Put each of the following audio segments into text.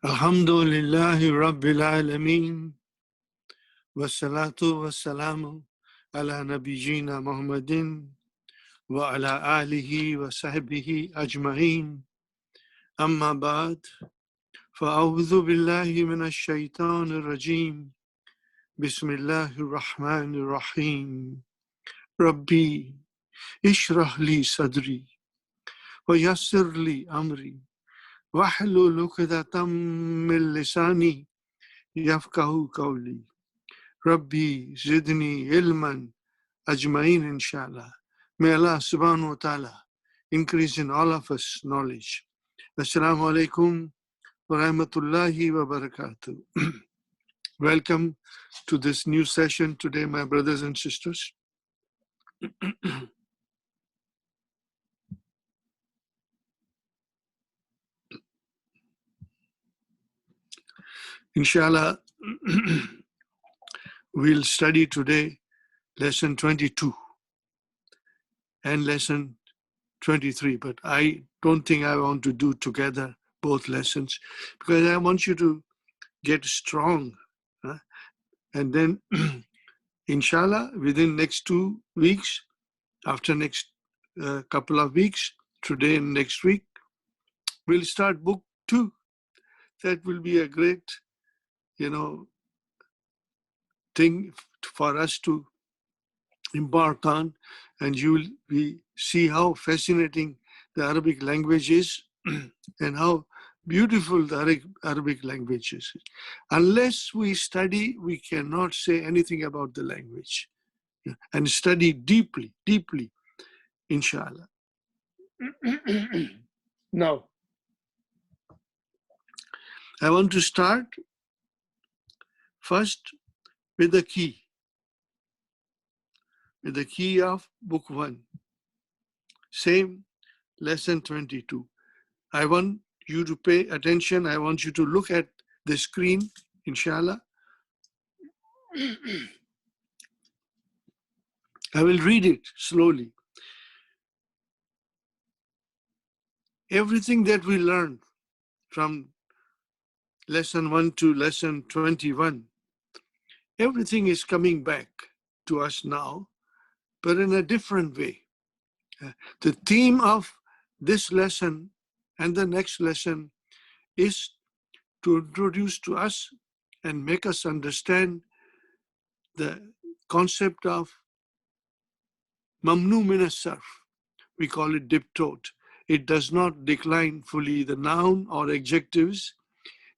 Alhamdulillahi Rabbil Alameen. Wassalatu wassalamu ala nabiyyina Muhammadin wa ala alihi wa sahbihi ajma'in. Amma ba'd. Fa'awudhu billahi minash shaitanir rajim. Bismillahir rahmanir rahim. Rabbi ishrah li sadri wa yassir li amri wahlul 'uqdatam min lisani yafqahu qawli. Rabbi zidni ilman ajmain inshallah. May Allah subhanahu wa ta'ala increase in all of us knowledge. Assalamu alaikum wa rahmatullahi wa barakatuh. Welcome to this new session today, my brothers and sisters. Inshallah, we'll study today lesson 22 and lesson 23, but I don't think I want to do together both lessons because I want you to get strong. And then, inshallah, within next 2 weeks, after next couple of weeks, today and next week, we'll start book 2. That will be a great, thing for us to embark on, and you will see how fascinating the Arabic language is and how beautiful the Arabic language is. Unless we study, we cannot say anything about the language. And study deeply, inshallah. Now, I want to start first with the key. With the key of book 1. Same lesson 22. I want you to pay attention. I want you to look at the screen, inshallah. I will read it slowly. Everything that we learned from lesson 1 to lesson 21, everything is coming back to us now, but in a different way. The theme of this lesson and the next lesson is to introduce to us and make us understand the concept of mamnu min as-sarf. We call it diptote. It does not decline fully. The noun or adjectives,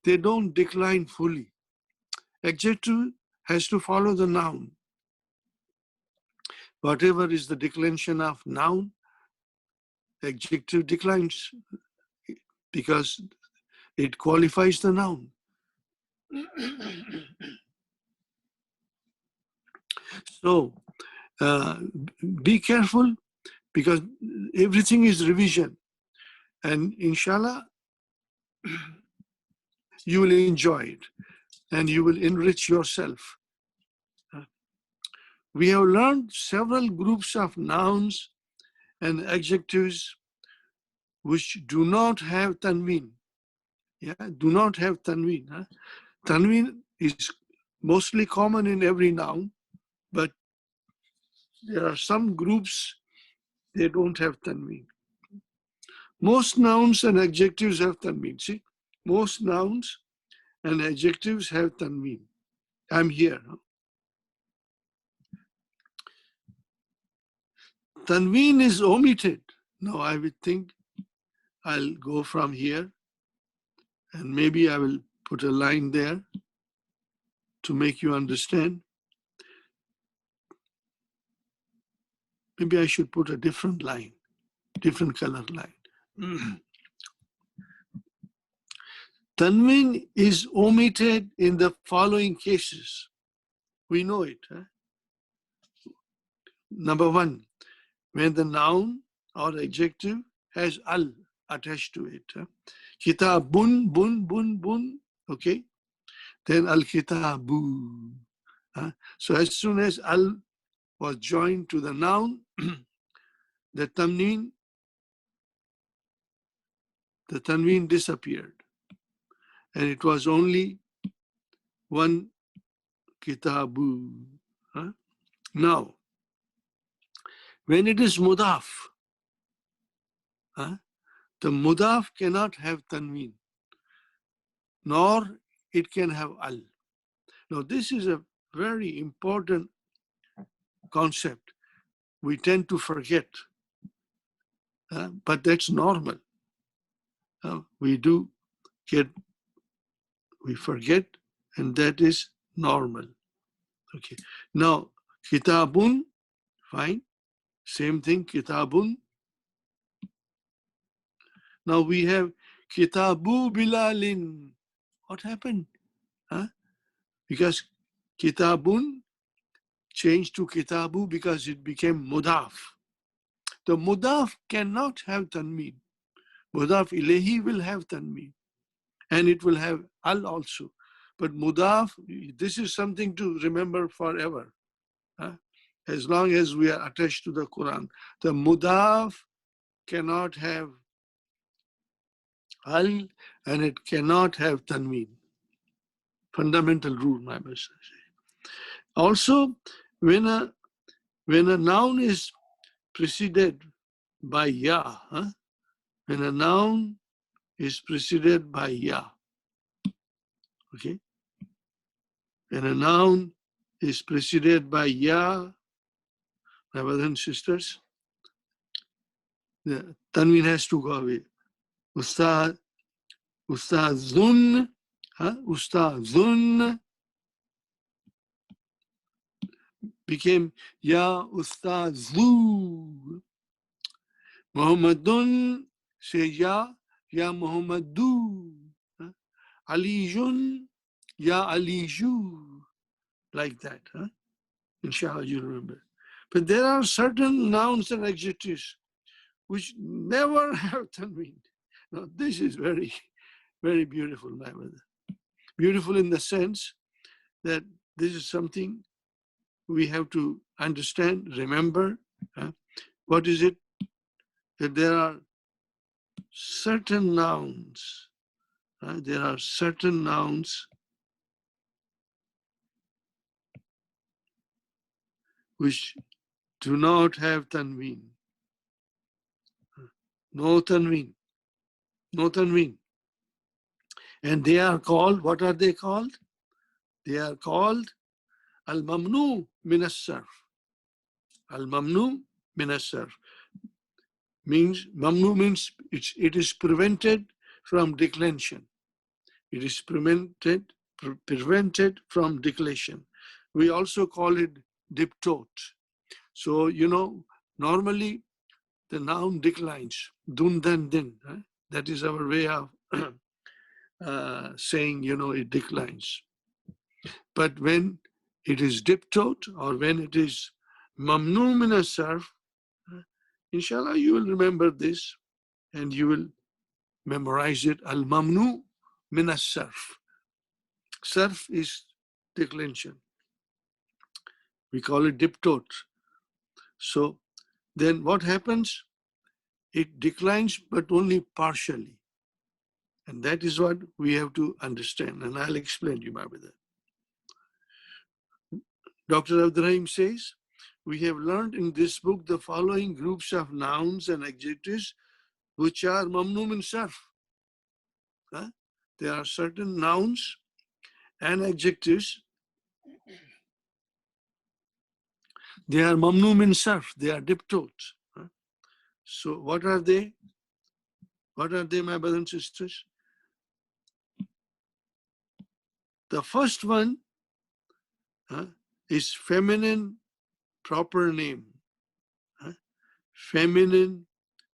they don't decline fully. Adjective has to follow the noun. Whatever is the declension of noun, adjective declines because it qualifies the noun. So be careful because everything is revision, and inshallah you will enjoy it and you will enrich yourself. We have learned several groups of nouns and adjectives which do not have tanween. Do not have tanween. Tanween is mostly common in every noun, but there are some groups, they don't have tanween. Most nouns and adjectives have tanween. See, most nouns and adjectives have tanween. I'm here. Tanween is omitted. Now I would think I'll go from here and maybe I will put a line there to make you understand. Maybe I should put a different line, different color line. Tanween is omitted in the following cases. We know it. Number 1, when the noun or adjective has al attached to it. Kitabun, bun, okay? Then al-kitabu. So as soon as al was joined to the noun, the tanween disappeared. and it was only one kitabu. Huh? Now, when it is mudaf, huh, the mudaf cannot have tanween, nor it can have al. Now, this is a very important concept. We tend to forget, but that's normal. We forget, and that is normal. Okay. Now, kitabun, fine. Same thing, kitabun. Now we have kitabu bilalin. What happened? Huh? Because kitabun changed to kitabu because it became mudaf. The mudaf cannot have tanween. Mudaf ilayhi will have tanween. And it will have al also. But mudaf, this is something to remember forever. As long as we are attached to the Quran. The mudaf cannot have al and it cannot have tanween. Fundamental rule, my master. Also, when a noun is preceded by ya, when a noun is preceded by ya, okay? When a noun is preceded by ya, my brothers and sisters, the tanween has to go away. Ustaz, ustazun, ustazun became ya ustazu. Muhammadun, say ya Muhammadu. Alijun, ya Aliju. Like that, inshallah you remember. But there are certain nouns and adjectives which never have tanween. Now this is very, very beautiful, my brother. Beautiful in the sense that this is something we have to understand, remember. What is it? That there are certain nouns. There are certain nouns which do not have tanween. No tanween. No tanween. And they are called, what are they called? They are called al-mamnu min as-sarf. Al-mamnu min as-sarf. Mamnu means it is prevented from declension. It is prevented from declension. We also call it diptote. So, normally the noun declines. Dun, dan, din. That is our way of saying, it declines. But when it is diptote or when it is mamnu min as-sarf, inshallah, you will remember this and you will memorize it. Al-mamnu min as-sarf. Sarf is declension. We call it diptote. So then what happens? It declines, but only partially. And that is what we have to understand. And I'll explain to you, my brother. Dr. Abdurrahim says, we have learned in this book the following groups of nouns and adjectives which are mamnu min sarf. There are certain nouns and adjectives. They are mamnu min sarf. They are diptote. So what are they? What are they, my brothers and sisters? The first one is feminine proper name. Feminine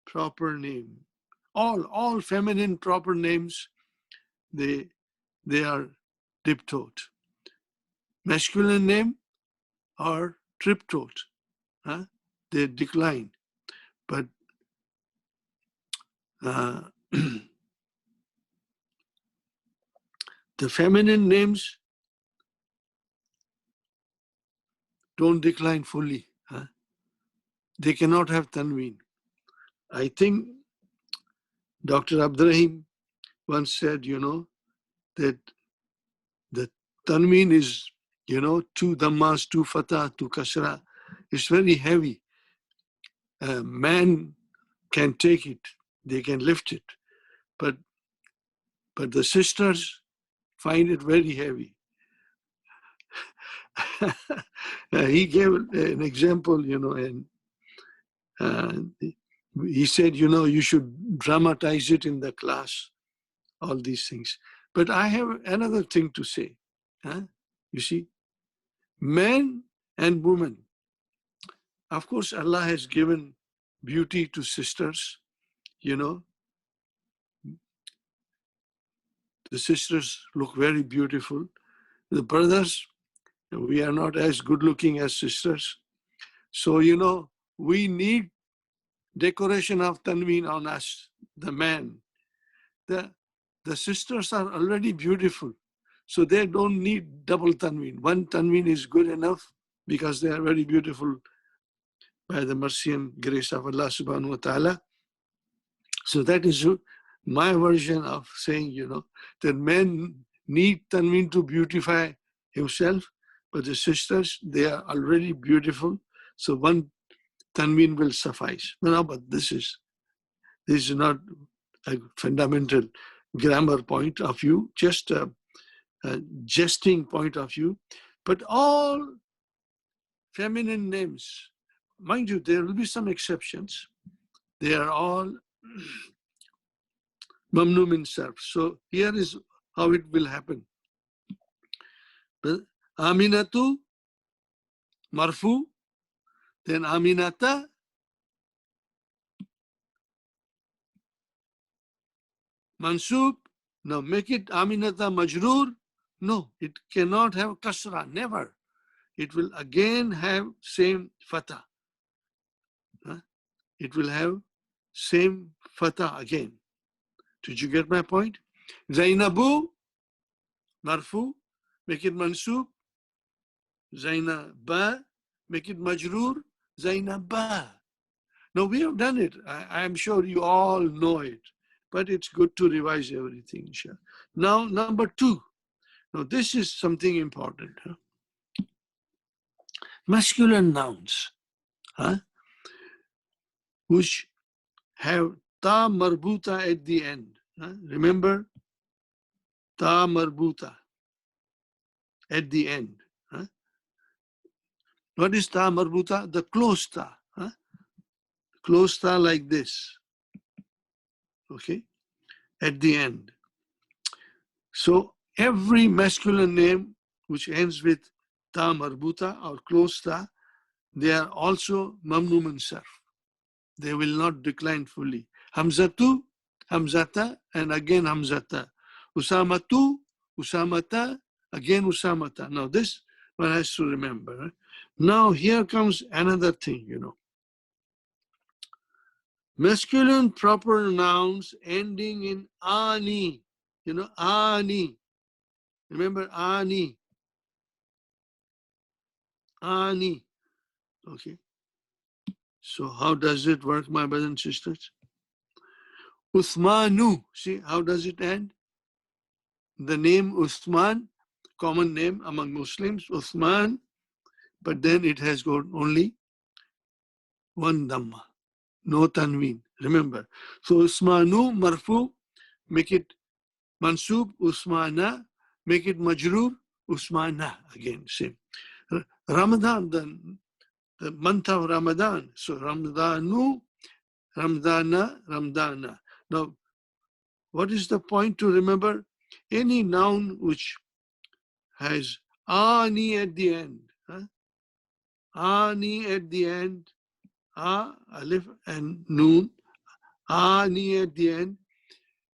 proper name. All feminine proper names, they are diptote. Masculine name are triptote. They decline. But the feminine names don't decline fully. They cannot have tanween. I think Dr. Abdurrahim once said, that the tanween is, two dhammas, two fatah, two kasra. It's very heavy. A man can take it, they can lift it, but the sisters find it very heavy. He gave an example, and he said, you should dramatize it in the class, all these things. But I have another thing to say. You see, men and women, of course, Allah has given beauty to sisters, the sisters look very beautiful. The brothers, we are not as good looking as sisters. So, we need decoration of tanween on us, the man. The sisters are already beautiful, so they don't need double tanween. One tanween is good enough because they are very beautiful by the mercy and grace of Allah subhanahu wa ta'ala. So that is my version of saying, that men need tanween to beautify himself, but the sisters, they are already beautiful, so one tanween will suffice. No, but this is not a fundamental grammar point of view, just a jesting point of view. But all feminine names, mind you, there will be some exceptions. They are all mamnu min sarf. So here is how it will happen. Aminatu, marfu, then aminata, mansub. Now make it aminata majroor. No, it cannot have kasra, never. It will again have same fatah. It will have same fatah again. Did you get my point? Zainabu, marfu, make it mansub. Zainaba, make it majroor. Zainaba. Now we have done it. I'm sure you all know it, but it's good to revise everything. Now, number 2. Now this is something important. Masculine nouns, which have ta marbuta at the end. Remember, ta marbuta at the end. What is ta marbuta? The closed ta. Closed ta like this. Okay, at the end. So every masculine name which ends with ta marbuta or closed ta, they are also mamnu min sarf. They will not decline fully. Hamzatu, hamzata, and again hamzata. Usamatu, usamata, again usamata. Now this one has to remember. Now here comes another thing, Masculine proper nouns ending in ani. Ani. Remember ani. Ani. Okay. So how does it work, my brothers and sisters? Uthmanu. See, how does it end? The name Uthman, common name among Muslims, Uthman, but then it has got only one dhamma, no tanween. Remember. So Usmanu, marfu, make it mansub, Usmana, make it majroor, Usmana. Again, same. Ramadan, the month of Ramadan. So Ramadanu, Ramadana, Ramadana. Now, what is the point to remember? Any noun which has ani at the end, ani at the end, alif and noon, ani at the end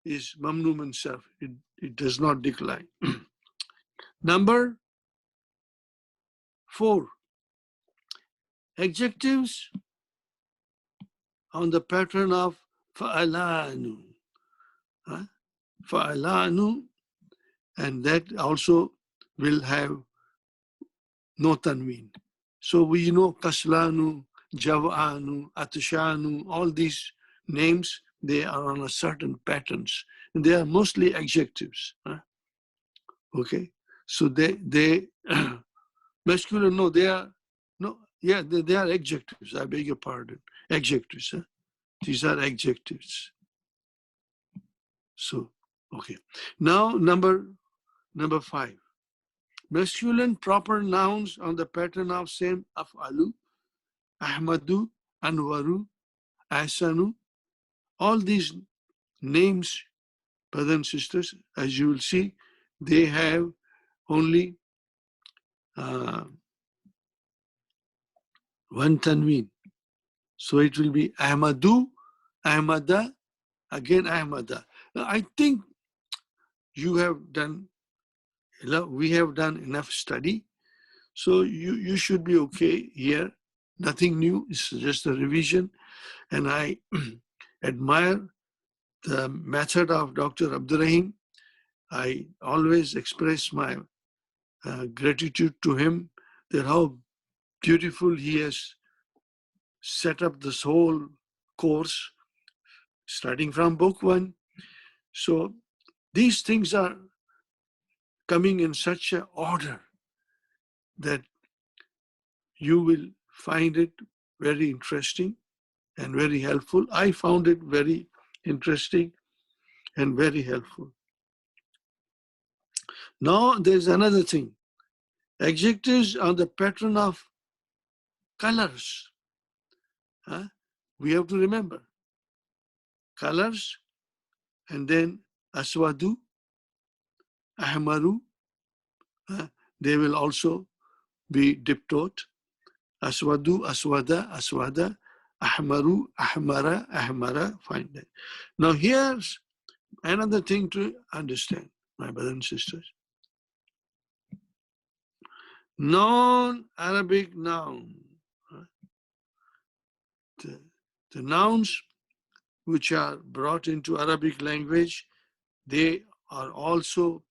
is mamnu min sarf. It does not decline. Number 4, adjectives on the pattern of fa'alanu. Fa'alanu, and that also will have no tanween. So we know kaslanu, jav'anu, atshanu, all these names, they are on a certain patterns. And they are mostly adjectives. Okay, so they masculine, no, they are, no, yeah, they are adjectives. I beg your pardon. Adjectives. Huh? These are adjectives. So, okay. Now, number 5. Masculine proper nouns on the pattern of same afalu, ahmadu, anwaru, ahsanu. All these names, brothers and sisters, as you will see, they have only one tanween. So it will be ahmadu, ahmada, again ahmada. Now, I think you have done, we have done enough study. So you should be okay here. Nothing new, it's just a revision. And I admire the method of Dr. Abdurrahim. I always express my gratitude to him that how beautiful he has set up this whole course, starting from book 1. So these things are coming in such an order that you will find it very interesting and very helpful. I found it very interesting and very helpful. Now there's another thing. Adjectives are the pattern of colors. Huh? We have to remember colors, and then aswadu, ahmaru, they will also be diptote. Aswadu, aswada, aswada, ahmaru, ahmara, ahmara, find that. Now here's another thing to understand, my brothers and sisters. Non-Arabic noun. The nouns which are brought into Arabic language, they are also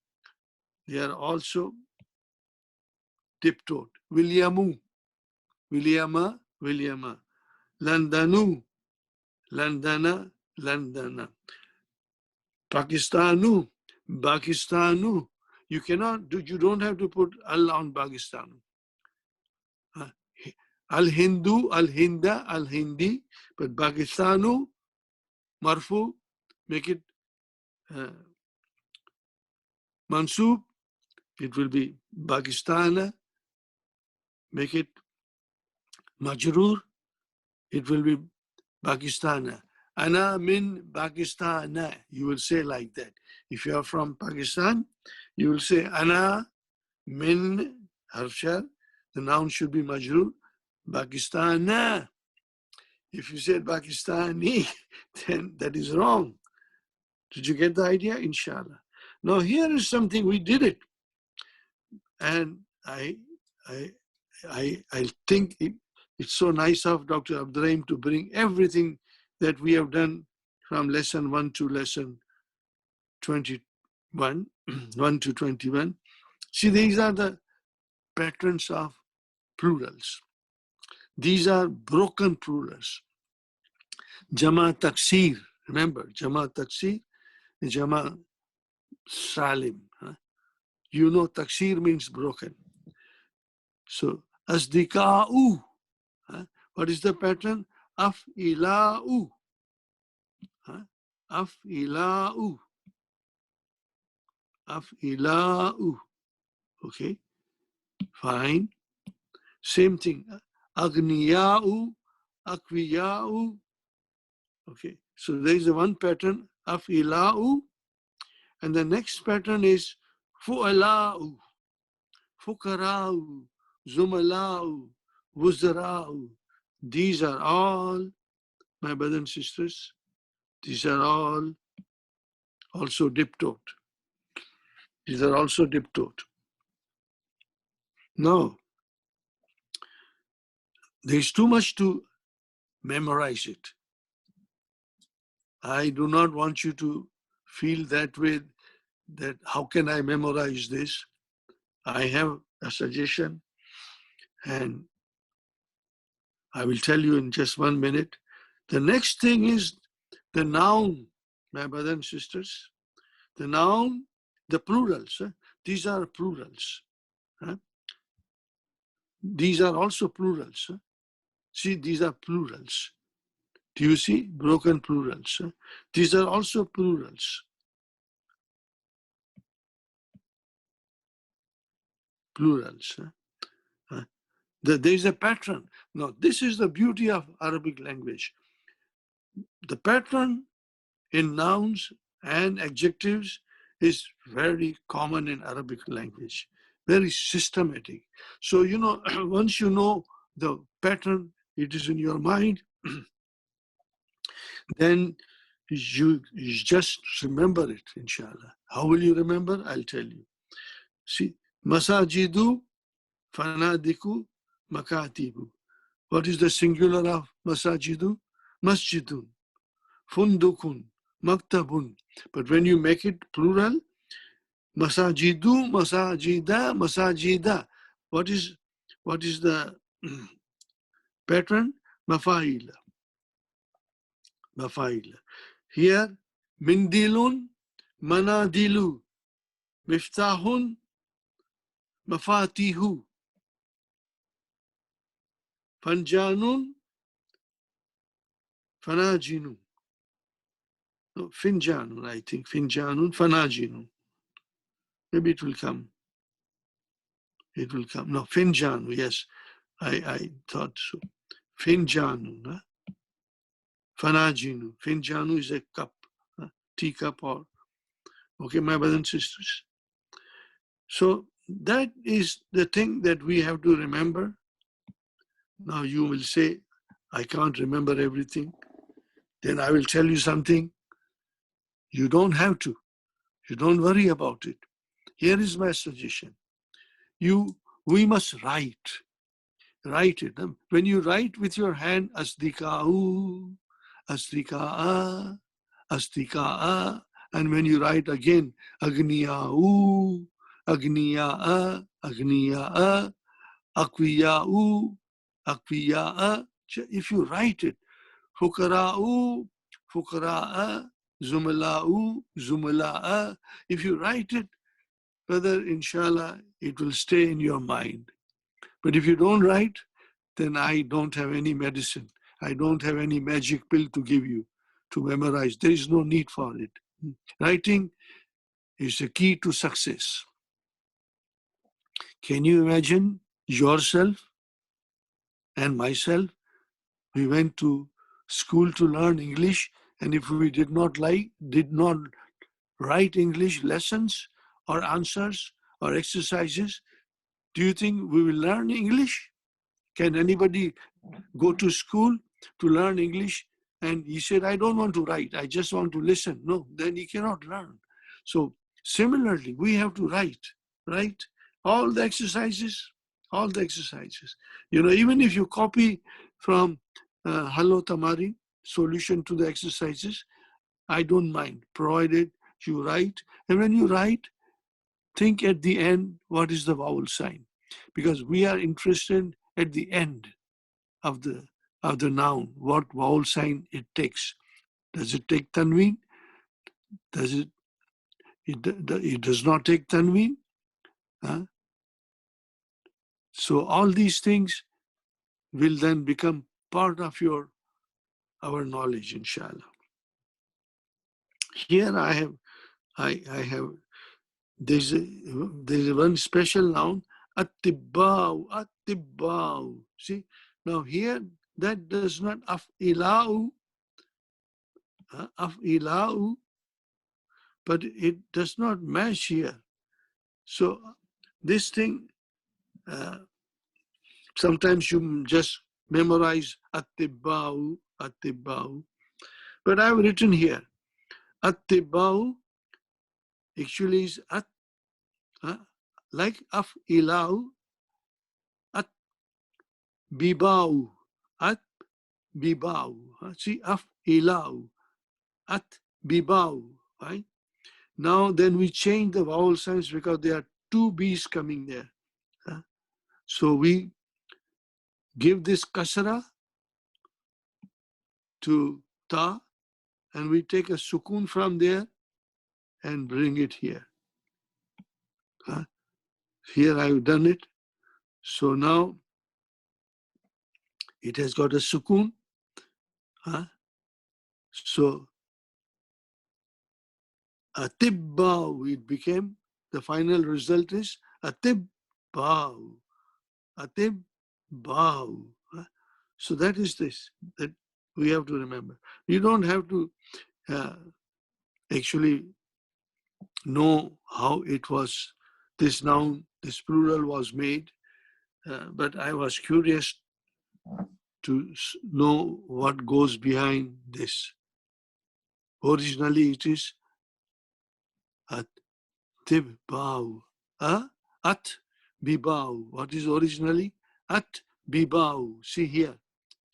diptote. Williamu, Williama, Williama. Londonu, Londana, Londana. Pakistanu, Pakistanu. You don't have to put al on Pakistan. Al-Hindu, Al-Hinda, Al-Hindi, but Pakistanu, Marfu, make it Mansub, it will be Pakistana, make it Majroor, it will be Pakistana. Ana min Pakistana, you will say like that. If you are from Pakistan, you will say Ana min Harshar, the noun should be Majroor, Pakistana. If you said Pakistani, then that is wrong. Did you get the idea? Inshallah. Now here is something, we did it. And I think it's so nice of Dr. Abdurrahim to bring everything that we have done from lesson 1 to lesson 21, 1 to 21. See, these are the patterns of plurals. These are broken plurals. Jama taksir, remember, Jama taksir, Jama salim. You know, taksir means broken. So, asdika'u, what is the pattern? Af'ila'u. Af'ila'u. Af'ila'u. Okay, fine. Same thing. Agniya'u, akwiya'u. Okay, so there is one pattern, af'ila'u. And the next pattern is fu'ala'u, fukara'u, zumala'u, wuzara'u. These are all, my brothers and sisters, these are all also diptote. These are also diptote. No, there's too much to memorize it. I do not want you to feel that way, that how can I memorize this? I have a suggestion, and I will tell you in just 1 minute. The next thing is the noun, my brothers and sisters. The noun, the plurals. These are plurals. Huh? These are also plurals. Huh? See, these are plurals. Do you see? Broken plurals. Huh? These are also plurals. Plurals. Huh? There is a pattern. Now, this is the beauty of Arabic language. The pattern in nouns and adjectives is very common in Arabic language, very systematic. So, once you know the pattern, it is in your mind, then you just remember it, inshallah. How will you remember? I'll tell you. See, masajidu, fanadiku, makatibu. What is the singular of masajidu? Masjidun, fundukun, maktabun. But when you make it plural, masajidu, masajida, masajida. What is the pattern? Mafaila. Mafaila. Here, mindilun, manadilu, miftahun, mafatihu, fanjanun, fanajinu. No, finjanun, I think. Finjanun, fanajinu. Maybe it will come. It will come. No, finjanu, yes. I thought so. Finjanu, huh? Fanajinu. Finjanu is a cup, teacup or, okay, my brothers and sisters. So that is the thing that we have to remember. Now you will say, I can't remember everything. Then I will tell you something. You don't have to. You don't worry about it. Here is my suggestion. We must write. Write it. When you write with your hand, asdika'u, asdika'a, asdika'a, and when you write again, agniya'u, agniya'a, agniya'a, akwiya'u, akwiya'a. If you write it, fukara'u, fukara'a, zumala'u, zumala'a. If you write it, brother, inshallah, it will stay in your mind. But if you don't write, then I don't have any medicine. I don't have any magic pill to give you to memorize. There is no need for it. Writing is the key to success. Can you imagine yourself and myself? We went to school to learn English, and if we did not write English lessons or answers or exercises, do you think we will learn English? Can anybody go to school to learn English and he said, I don't want to write, I just want to listen? No, then he cannot learn. So similarly, we have to write all the exercises, even if you copy from Hello Tamari, solution to the exercises, I don't mind, provided you write. And when you write, think at the end, what is the vowel sign? Because we are interested at the end of the noun, what vowel sign it takes. Does it take tanween? It does not take tanween? Huh? So all these things will then become part of our knowledge, inshallah. Here I have there's one special noun, attibba'u. See, now here that does not af'ila'u, but it does not match here. So this thing, sometimes you just memorize attibba'u. But I've written here, attibba'u actually is like af'ila'u, biba'u, biba'u. See, af'ila'u, biba'u, right? Now then we change the vowel signs because there are two B's coming there. So we give this kasra to ta, and we take a sukun from there and bring it here. Here I've done it. So now it has got a sukoon. So atibbau, it became, the final result is atibbau. Atibbau. So that is this, that we have to remember. You don't have to actually know how it was, this noun, this plural was made, but I was curious to know what goes behind this. Originally it is at-tib-bau. At-bibau. What is originally? At-bibau. See here.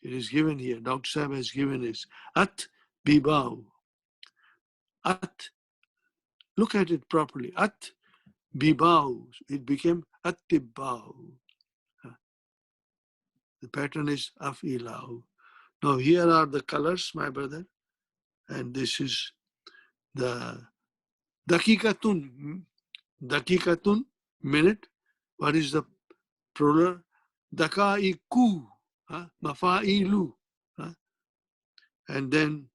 It is given here. Dr. Sahib has given it. At-bibau. At. Look at it properly. At-bibau. It became at-tibau. The pattern is af-ilau. Now here are the colors, my brother. And this is the dakikatun. Dakikatun, minute. What is the plural? Dakaiku, mafailu. And then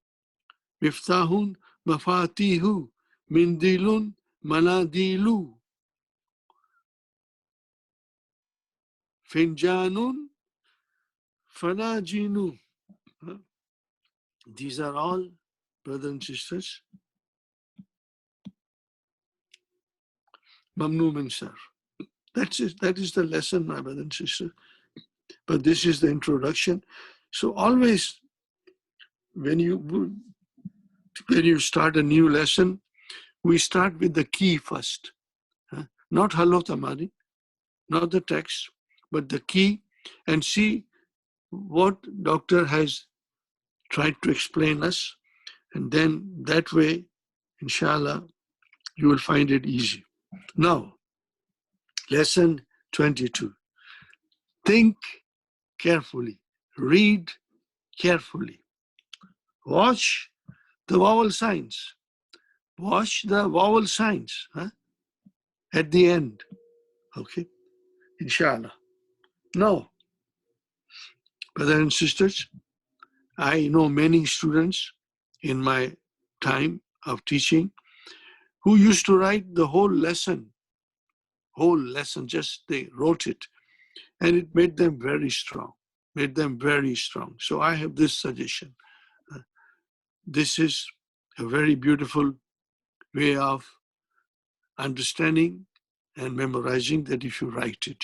miftahun, mafatihu, mindilun, manadilu. Finjanun, fanajinu. These are all, brothers and sisters, mamnu min sarf. That is the lesson, my brother and sister. But this is the introduction. So always, when you start a new lesson, we start with the key first. Not halot amari, not the text, but the key, and see what doctor has tried to explain us. And then that way, inshallah, you will find it easy. Now, lesson 22. Think carefully. Read carefully. Watch the vowel signs. Watch the vowel signs at the end. Okay? Inshallah. Now, brothers and sisters, I know many students in my time of teaching who used to write the whole lesson, just they wrote it, and it made them very strong, So I have this suggestion. This is a very beautiful way of understanding and memorizing, that if you write it,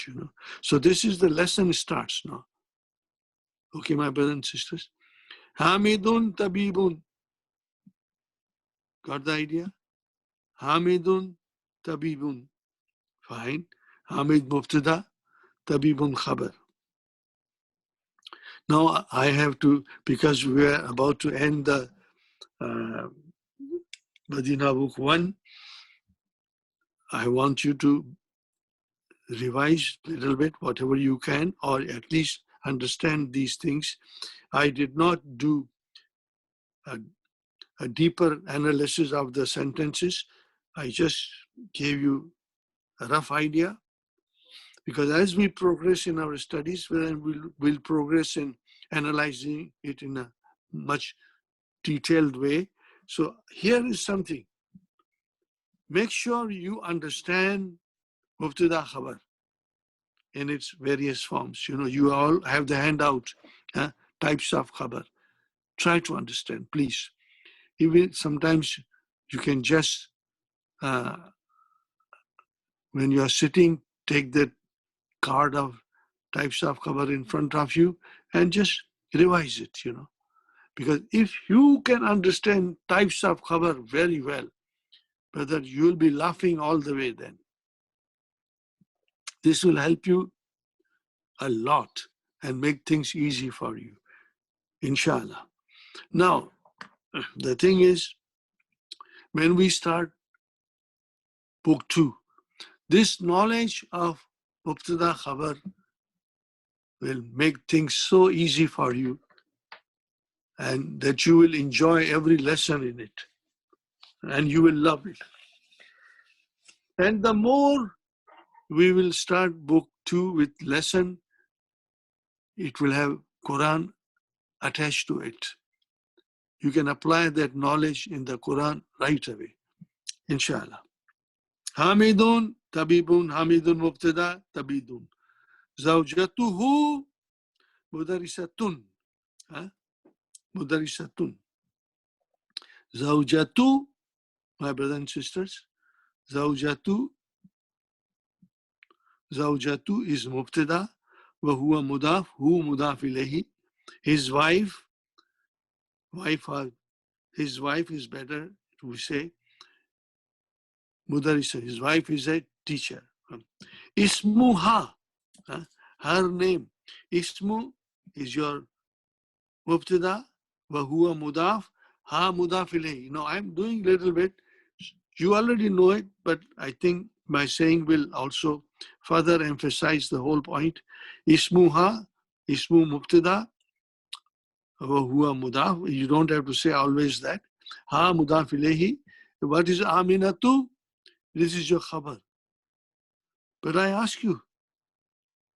So this is the lesson starts now. Okay, my brothers and sisters. Hamidun tabibun. Got the idea? Hamidun tabibun. Fine. Hamid mubtada, tabibun khabar. Now I have to, because we are about to end the Madina book 1, I want you to revise a little bit, whatever you can, or at least understand these things. I did not do a deeper analysis of the sentences. I just gave you a rough idea, because as we progress in our studies, we'll progress in analyzing it in a much detailed way. So here is something. Make sure you understand mubtada khabar in its various forms. You all have the handout, types of khabar. Try to understand, please. Even sometimes you can just, when you are sitting, take that card of types of khabar in front of you and just revise it, Because if you can understand types of khabar very well, brother, you'll be laughing all the way then. This will help you a lot and make things easy for you, inshallah. Now, the thing is, when we start book 2, this knowledge of mubtada khabar will make things so easy for you, and that you will enjoy every lesson in it, and you will love it. And the more we will start book 2 with lesson. It will have Quran attached to it. You can apply that knowledge in the Quran right away, inshallah. Hamidun, tabibun, Hamidun mubtada, tabidun. Zawjatuhu, mudarisatun. Mudarisatun. Zawjatu, my brothers and sisters, Zawjatu is mubtada, wa huwa mudaf, hu mudaf ilayhi. His wife is better to say mudarisa. His wife is a teacher. Ismuha, her name. Ismu is your mubtada, wa huwa mudaf, ha mudaf ilayhi. Now I'm doing a little bit. You already know it, but I think my saying will also further emphasize the whole point. Ismuha, ismu mubtada, wa huwa mudaf. You don't have to say always that. Ha mudaf ilayhi. What is Aminatu? This is your khabar. But I ask you,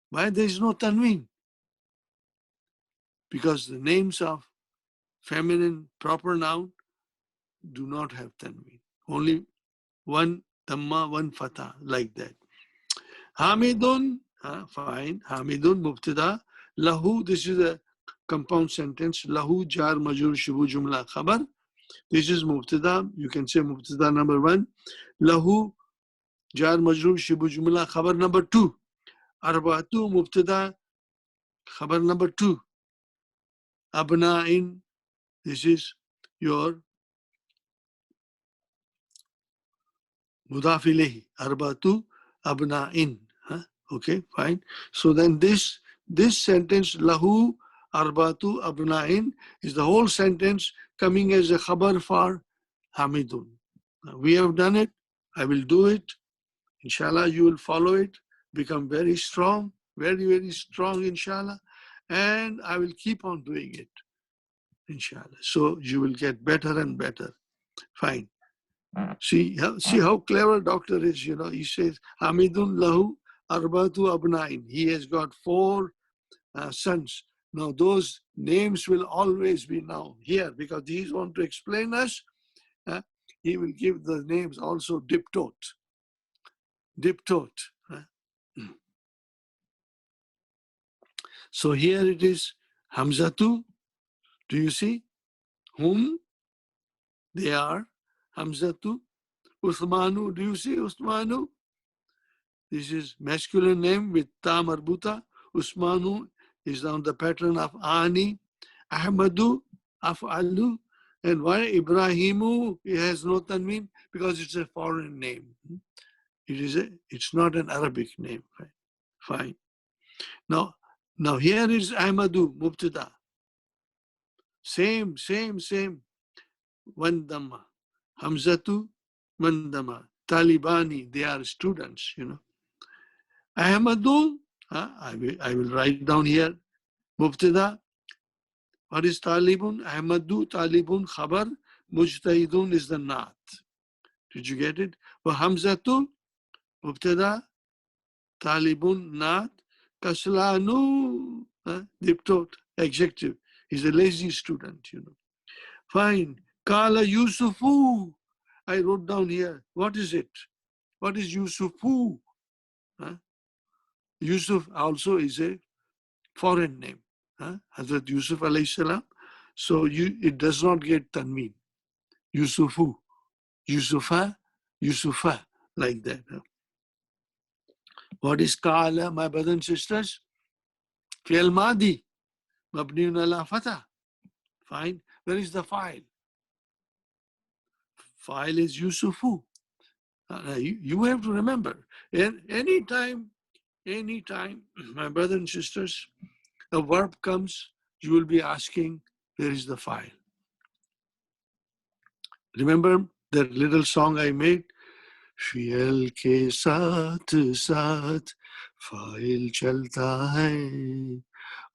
why there is no tanween? Because the names of feminine proper noun do not have tanween. Only one dhamma, one fatha, like that. Hamidun, fine. Hamidun, mubtada. Lahu, this is a compound sentence. Lahu, jar, majur, shubu, jumla, khabar. This is mubtada. You can say mubtada number 1. Lahu, jar, majur, shubu, jumla, khabar number 2. Arba'atu, mubtada, khabar number 2. Abna'in, this is your mudaf ilayhi. Arba'atu, abna'in. Okay, fine. So then this sentence, lahu arbatu abna'in, is the whole sentence coming as a khabar for Hamidun. We have done it. I will do it. Inshallah, you will follow it. Become very strong, very, very strong, inshallah. And I will keep on doing it, inshallah. So you will get better and better. Fine. See how clever doctor is, you know. He says, Hamidun lahu arbatu abnain. He has got 4 sons. Now those names will always be now here because he's want to explain us. He will give the names also diptote. So here it is Hamzatu. Do you see? Whom? They are. Hamzatu. Usmanu. Do you see Usmanu? This is masculine name with ta marbuta. Usmanu is on the pattern of ani. Ahmadu, af'alu. And why Ibrahimu? It has no tanween because it's a foreign name. It's not an Arabic name. Fine. Now here is Ahmadu, mubtada. Same. One dhamma. Hamzatu, one dhamma. Talibani, they are students, you know. Ahmadu, I will write down here. Mubtada. What is talibun? Ahmadu, talibun, khabar. Mujtahidun is the naat. Did you get it? Well, Hamzatu, mubtada. Talibun, naat. Kaslanu, diptote, adjective. He's a lazy student, you know. Fine. Kala Yusufu. I wrote down here. What is it? What is Yusufu? Yusuf also is a foreign name. Hazrat Yusuf alayhi salam. So it does not get tanween. Yusufu. Yusufa. Yusufa. Like that. What is Kala, my brothers and sisters? Fi'al Madi. Mabniun ala fatah. Fine. Where is the file? File is Yusufu. You have to remember. And anytime, my brothers and sisters, a verb comes, you will be asking, where is the file? Remember that little song I made? Fi'al ke saath saath fa'il chalta hai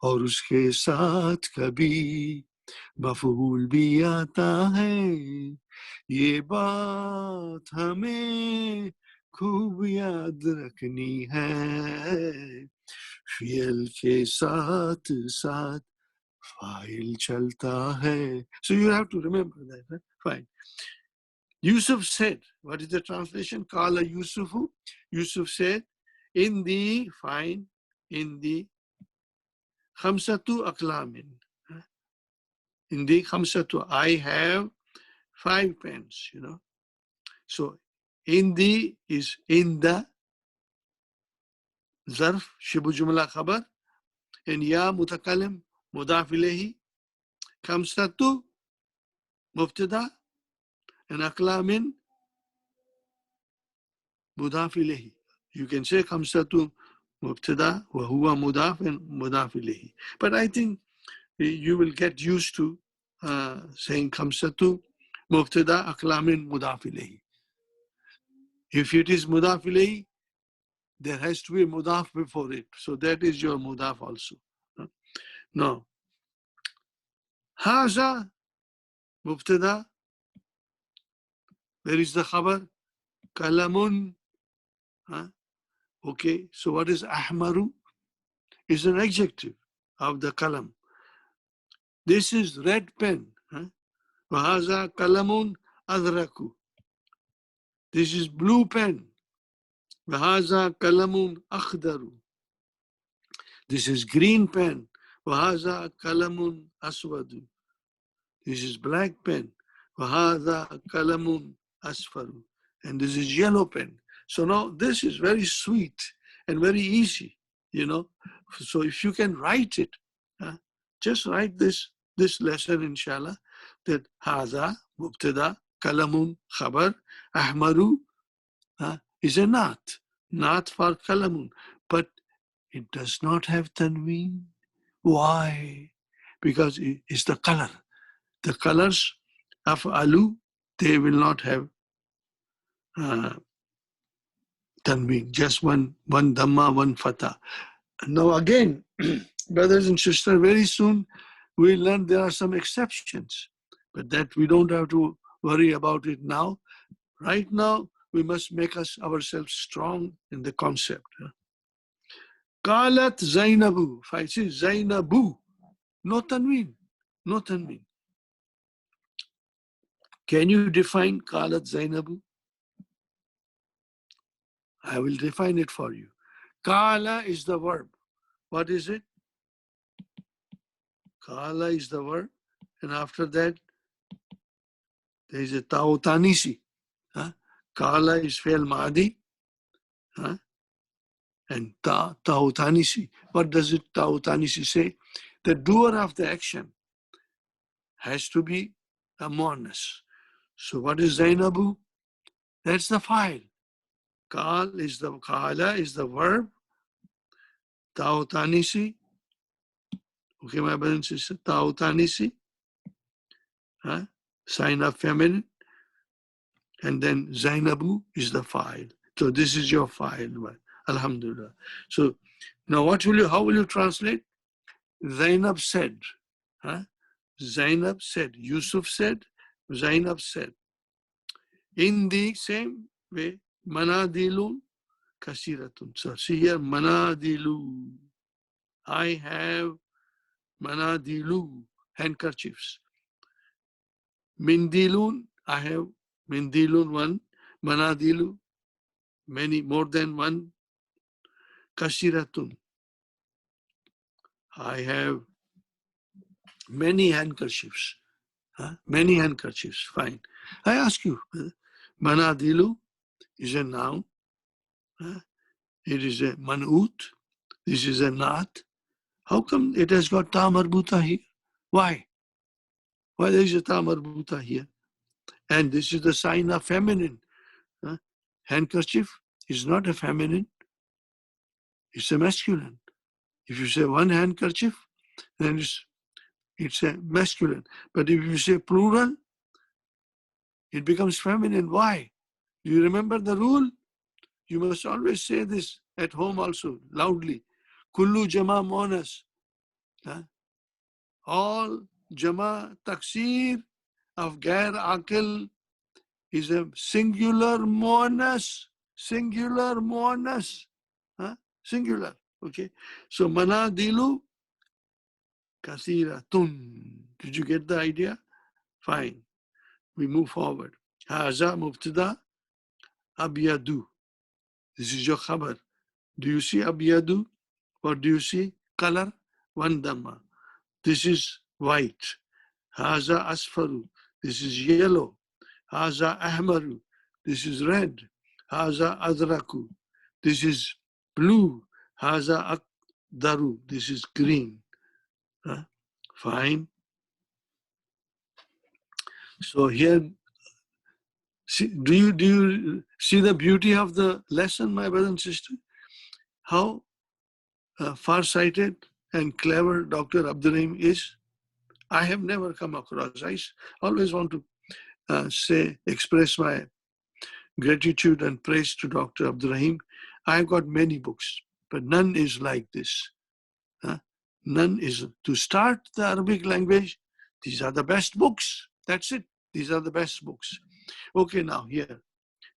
aur uske saath kabhi मफूल भी आता है ये बात हमें खूब याद रखनी है फियल के साथ साथ फाइल चलता है. So you have to remember that. Huh? Fine. Yusuf said, what is the translation? Kala Yusufu. Yusuf said, in the, fine, in the khamsatu aklamin. In the khamsatu, I have 5 pens, you know. So in the is in the zarf, shibu jumla khabar, and ya mutakalim, mudaf ilayhi, khamsatu mubtada, and aklamin mudaf ilayhi. You can say khamsatu mubtada wa huwa mudaf and mudaf ilayhi. But I think you will get used to saying khamsatu mubtada aklamin mudaf ilayhi. If it is mudaf ilayhi, there has to be mudaf before it. So that is your mudaf also. Now, haza mubtada, where is the khabar? Kalamun. Okay, so what is ahmaru? Is an adjective of the kalam. This is red pen. Wahaza kalamun adraku. This is blue pen. Wahaza kalamun akhdaru. This is green pen. Wahaza kalamun aswadu. This is black pen. Wahaza kalamun asfaru. And this is yellow pen. So now this is very sweet and very easy, you know. So if you can write it, just write this lesson, inshallah, that haza, mubtada, kalamun, khabar, ahmaru is a not for kalamun, but it does not have tanween. Why? Because it's the color. The colors of alu, they will not have tanween, just one dhamma, one fatha. Now again, brothers and sisters, very soon we'll learn there are some exceptions, but that we don't have to worry about it now. Right now, we must make ourselves strong in the concept. Qalat Zainabu. If I say Zainabu, no tanween, no tanween. Can you define Qalat Zainabu? I will define it for you. Qala is the verb. What is it? Qala is the verb. And after that, there is a ta'utanisi. Qala is fi'l madi. And ta'utanisi. What does it ta'utanisi say? The doer of the action has to be a muannas. So what is Zainabu? That's the file. Qala is the verb. Ta'utanisi. Okay, my brother and sister. Ta'utanisi. Sign of feminine. And then Zainabu is the file. So this is your file. Alhamdulillah. So now how will you translate? Zainab said. Zainab said. Yusuf said. Zainab said. In the same way, manadilun kasiratun. So see here, manadilu. I have manadilu, handkerchiefs. Mindilun, I have mindilun one. Manadilu, many, more than one. Kasiratun, I have many handkerchiefs. Many handkerchiefs, fine. I ask you, manadilu is a noun. It is a man'ut. This is a naat. How come it has got ta marbuta here? Why? Why there is a ta marbuta here? And this is the sign of feminine. Handkerchief is not a feminine. It's a masculine. If you say one handkerchief, then it's a masculine. But if you say plural, it becomes feminine. Why? Do you remember the rule? You must always say this at home also, loudly. Kullu jama monas. All jama taksir of gair akil is a singular monas. singular muannas. Singular. Okay. So manadilu kathiratun. Did you get the idea? Fine. We move forward. Haza mubtada abyadu. This is your khabar. Do you see abyadu? Or do you see color? One dhamma. This is white. Haza asfaru. This is yellow. Haza ahmaru. This is red. Haza adraku. This is blue. Haza akdaru. This is green. Fine. So here, do you see the beauty of the lesson, my brother and sister? How far-sighted and clever Dr. Abdurrahim is. I have never come across. I always want to express my gratitude and praise to Dr. Abdurrahim. I've got many books, but none is like this. None is. To start the Arabic language, these are the best books. That's it. These are the best books. Okay, now here.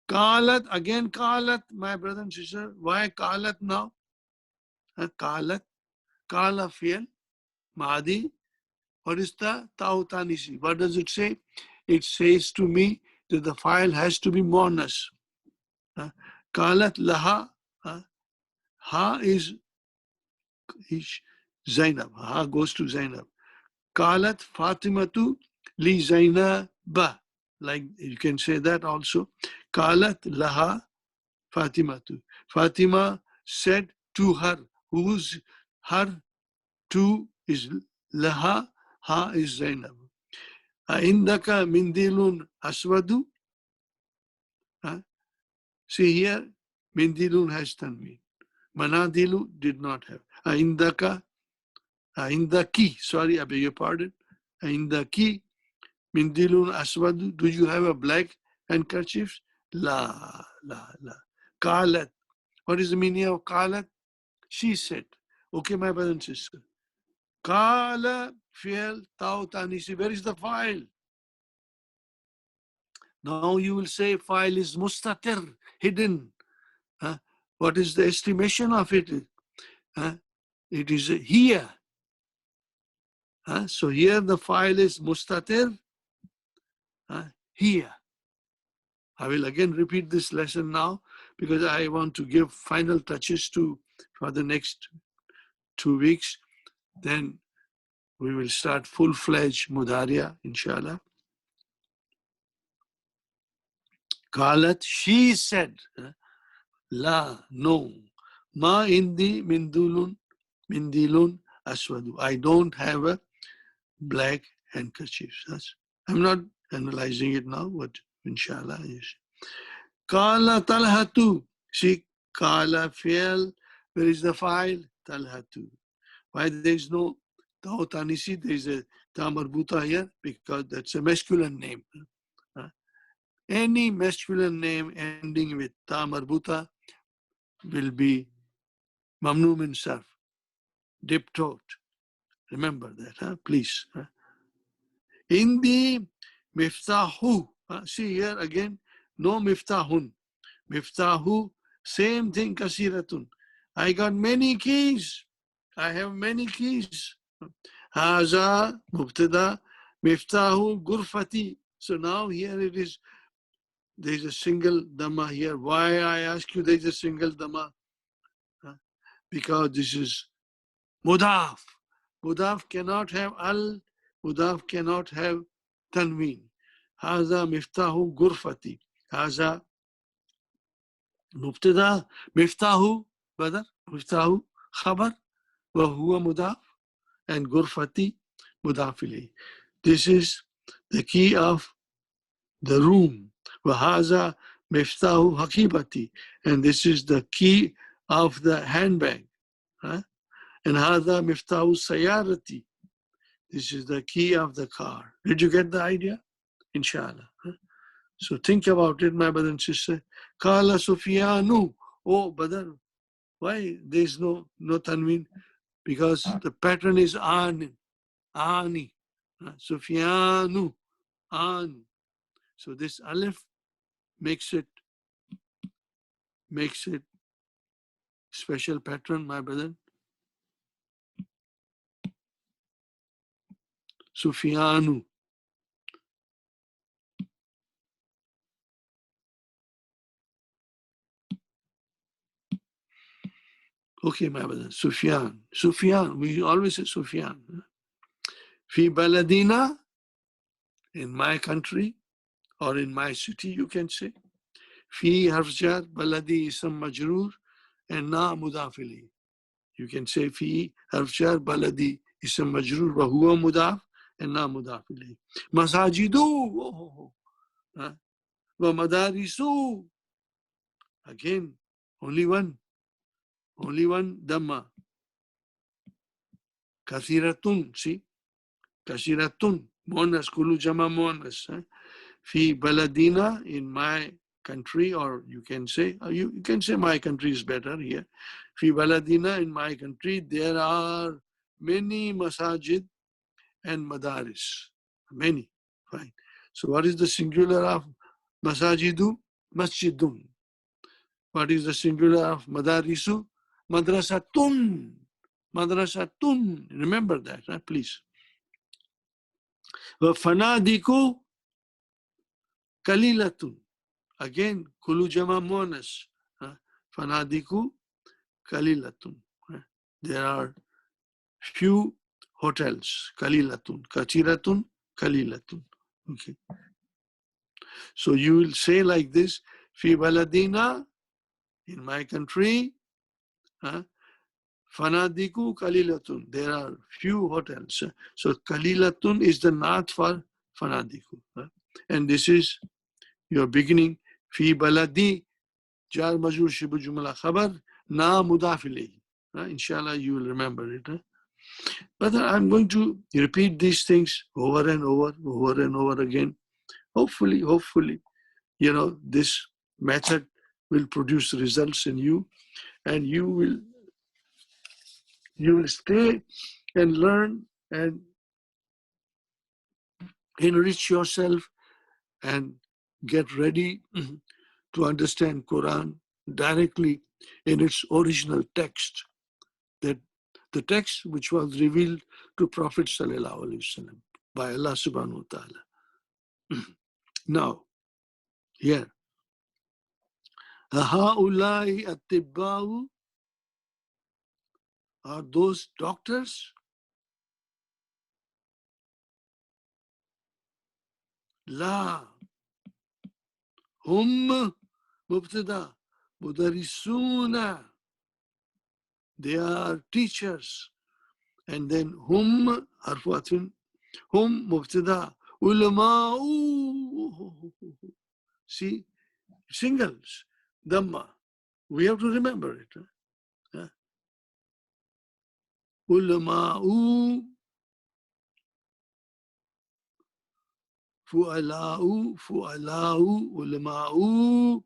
Qalat, again qalat, my brother and sister. Why qalat now? Qalat, qala fi'l, madi. What is the ta'utanisi? What does it say? It says to me that the file has to be muannas. Qalat laha, ha is Zainab. Ha goes to Zainab. Qalat Fatimatu li Zainaba. Like you can say that also. Qalat laha Fatimatu. Fatima said to her. Who's her? To is laha. Ha is Zainab. Indaka mindilun aswadu. See here, mindilun has tanween. Manadilu did not have. Indaka, indaki, sorry, I beg your pardon. Indaki, mindilun aswadu. Do you have a black handkerchief? La, la, la. Qalat. What is the meaning of qalat? She said. Okay, my brother and sister. Qala, fi'l, taw, tanisi. Where is the file? Now you will say file is mustatir, hidden. What is the estimation of it? It is here. So here the file is mustatir, here. I will again repeat this lesson now because I want to give final touches for the next 2 weeks. Then we will start full-fledged Mudariya, inshallah. Qalat, she said, la, no. Ma indi mindilun aswadu. I don't have a black handkerchief. I'm not analyzing it now, but inshallah is. Qala talhatu. See, qala fi'l. Where is the file? Talhatu. Why there is no ta'utanisi? There is a ta marbuta here because that's a masculine name. Any masculine name ending with ta marbuta will be mamnu min sarf, dipped out. Remember that, please. In the miftahu, see here again, no miftahun. Miftahu, same thing, kasiratun. I got many keys. I have many keys. Haza, mubtada, miftahu, gurfati. So now here it is, there's a single dhamma here. Why I ask you there's a single dhamma? Because this is mudaf. Mudaf cannot have al, mudaf cannot have tanween. Haza miftahu gurfati. Haza mubtada, miftahu, badar, miftahu, khabar, wa huwa mudaf, and gurfati, mudaf ilayh. This is the key of the room. Wa haza miftahu hakibati. And this is the key of the handbag. And haza miftahu sayarati. This is the key of the car. Did you get the idea? Inshallah. So think about it, my brother and sister. Kala Sufyanu. Oh, brother, why there's no tanween? Because the pattern is an, ani. Sufyanu, an. So this alif makes it makes it special pattern, my brother? Sufyanu. Okay, my brother. Sufyan. Sufyan. We always say Sufyan. Fi baladina, in my country or in my city, you can say. Fi harfjar, baladi isam majroor, and na mudafili. You can say fi harfjar, baladi isam majroor, wa huwa mudaf, and na mudafili. Masajidu. Wa madarisu. Again, only one dhamma. Kathiratun, see? Kathiratun, monas, kulu jama monas. Fi baladina, in my country, or you can say my country is better here. Fi baladina, in my country, there are many masajid and madaris. Many. Fine. So what is the singular of masajidu? Masjidun. What is the singular of madarisu? Madrasatun. Madrasatun. Remember that, please. Fanadiku kalilatun. Again, kulu jama monas. Fanadiku kalilatun. There are few hotels. Kalilatun. Kachiratun, kalilatun. Okay. So you will say like this, fi baladina, in my country, Fanadiku Kalilatun. There are few hotels. So Kalilatun is the naat for Fanadiku. And this is your beginning. Fi baladi jar majur shibu jumla khabar na mudafili. Inshallah, you will remember it. But I'm going to repeat these things over and over again. Hopefully, this method will produce results in you, and you will stay and learn and enrich yourself and get ready to understand Quran directly in its original text, that the text which was revealed to Prophet Sallallahu Alaihi Wasallam by Allah Subhanahu wa Ta'ala. Now, here, Ha'ulai at-tibba'u, are those doctors? La, hum mubtada, mudarisuna, they are teachers. And then hum harfatun, hum mubtada, ulama'u. See, singles, dhamma. We have to remember it. Ulama'u, fu'ala'u, ulama'u,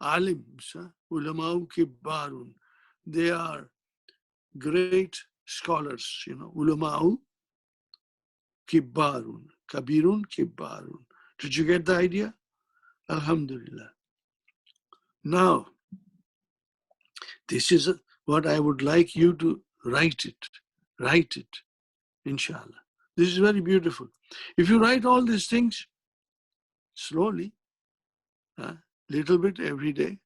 alims, ulama'u kibbarun. They are great scholars, ulama'u kibbarun, kabirun kibbarun. Did you get the idea? Alhamdulillah. Now, this is what I would like you to write it, inshallah. This is very beautiful. If you write all these things slowly, little bit every day,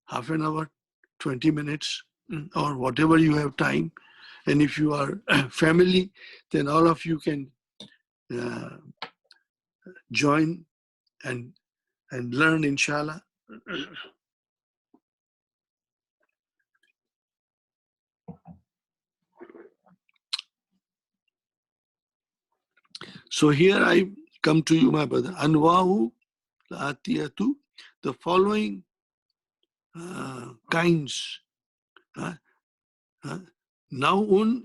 half an hour, 20 minutes, or whatever you have time, and if you are family, then all of you can join and learn, inshallah. So here I come to you, my brother. Anwahu la'atiyatu, the following kinds. Naun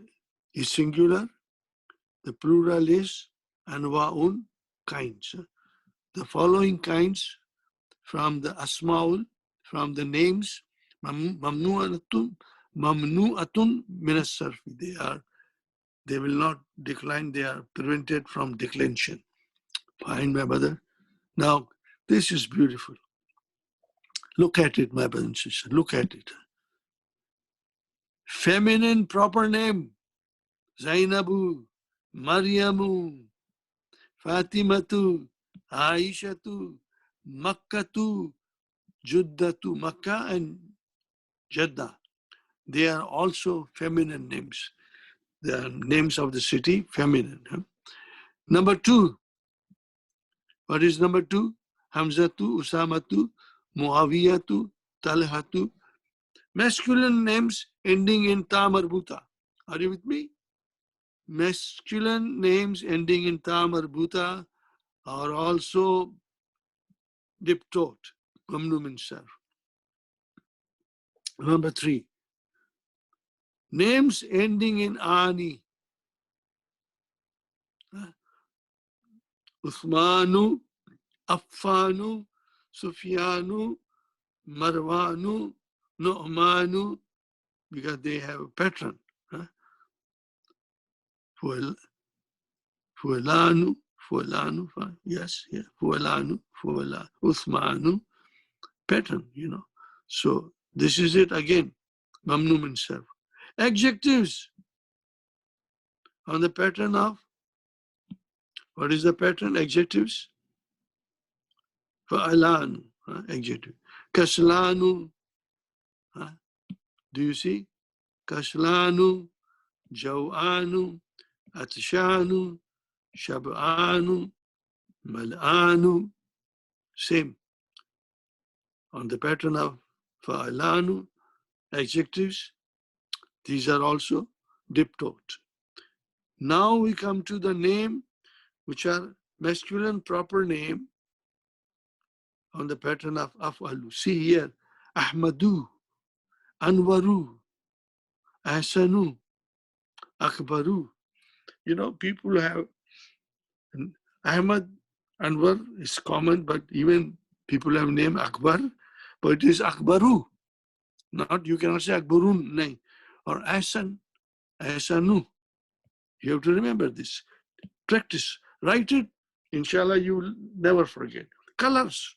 is singular. The plural is anwa'un, kinds. The following kinds from the asma'ul, from the names, mamnu'atun min as-sarfi. They will not decline, they are prevented from declension. Fine, my brother. Now, this is beautiful. Look at it, my brother and sister. Look at it. Feminine proper name. Zainabu, Maryamu, Fatimatu, Aishatu, Makkatu, Juddatu. Makkah and Jeddah. They are also feminine names. They are names of the city, feminine. Number 2. What is number 2? Hamzatu, Usamatu, Muawiyatu, Talhatu. Masculine names ending in ta marbuta. Are you with me? Masculine names ending in ta marbuta are also diptote, mamnu min sarf. Number 3. Names ending in ani. Uthmanu, Affanu, Sufyanu, Marwanu, Nu'manu, because they have a pattern. Fuelanu, yes, Fuelanu, Uthmanu, pattern, So this is it again, mamnu min sarf. Adjectives on the pattern of, what is the pattern? Adjectives. Fa'alanu, adjective. Kaslanu, do you see? Kaslanu, Jaw'anu, Atshanu, Shab'anu, Mal'anu. Same. On the pattern of Fa'alanu, adjectives, these are also diptote. Now we come to the name which are masculine proper name on the pattern of af'alu. See here, Ahmadu, Anwaru, Ahsanu, Akbaru. People have Ahmad, Anwar is common, but even people have name Akbar, but it is Akbaru. Not, you cannot say Akbarun, nahi. Or Ahsan, Ahsanu. You have to remember this. Practice. Write it. Inshallah, you will never forget. Colors.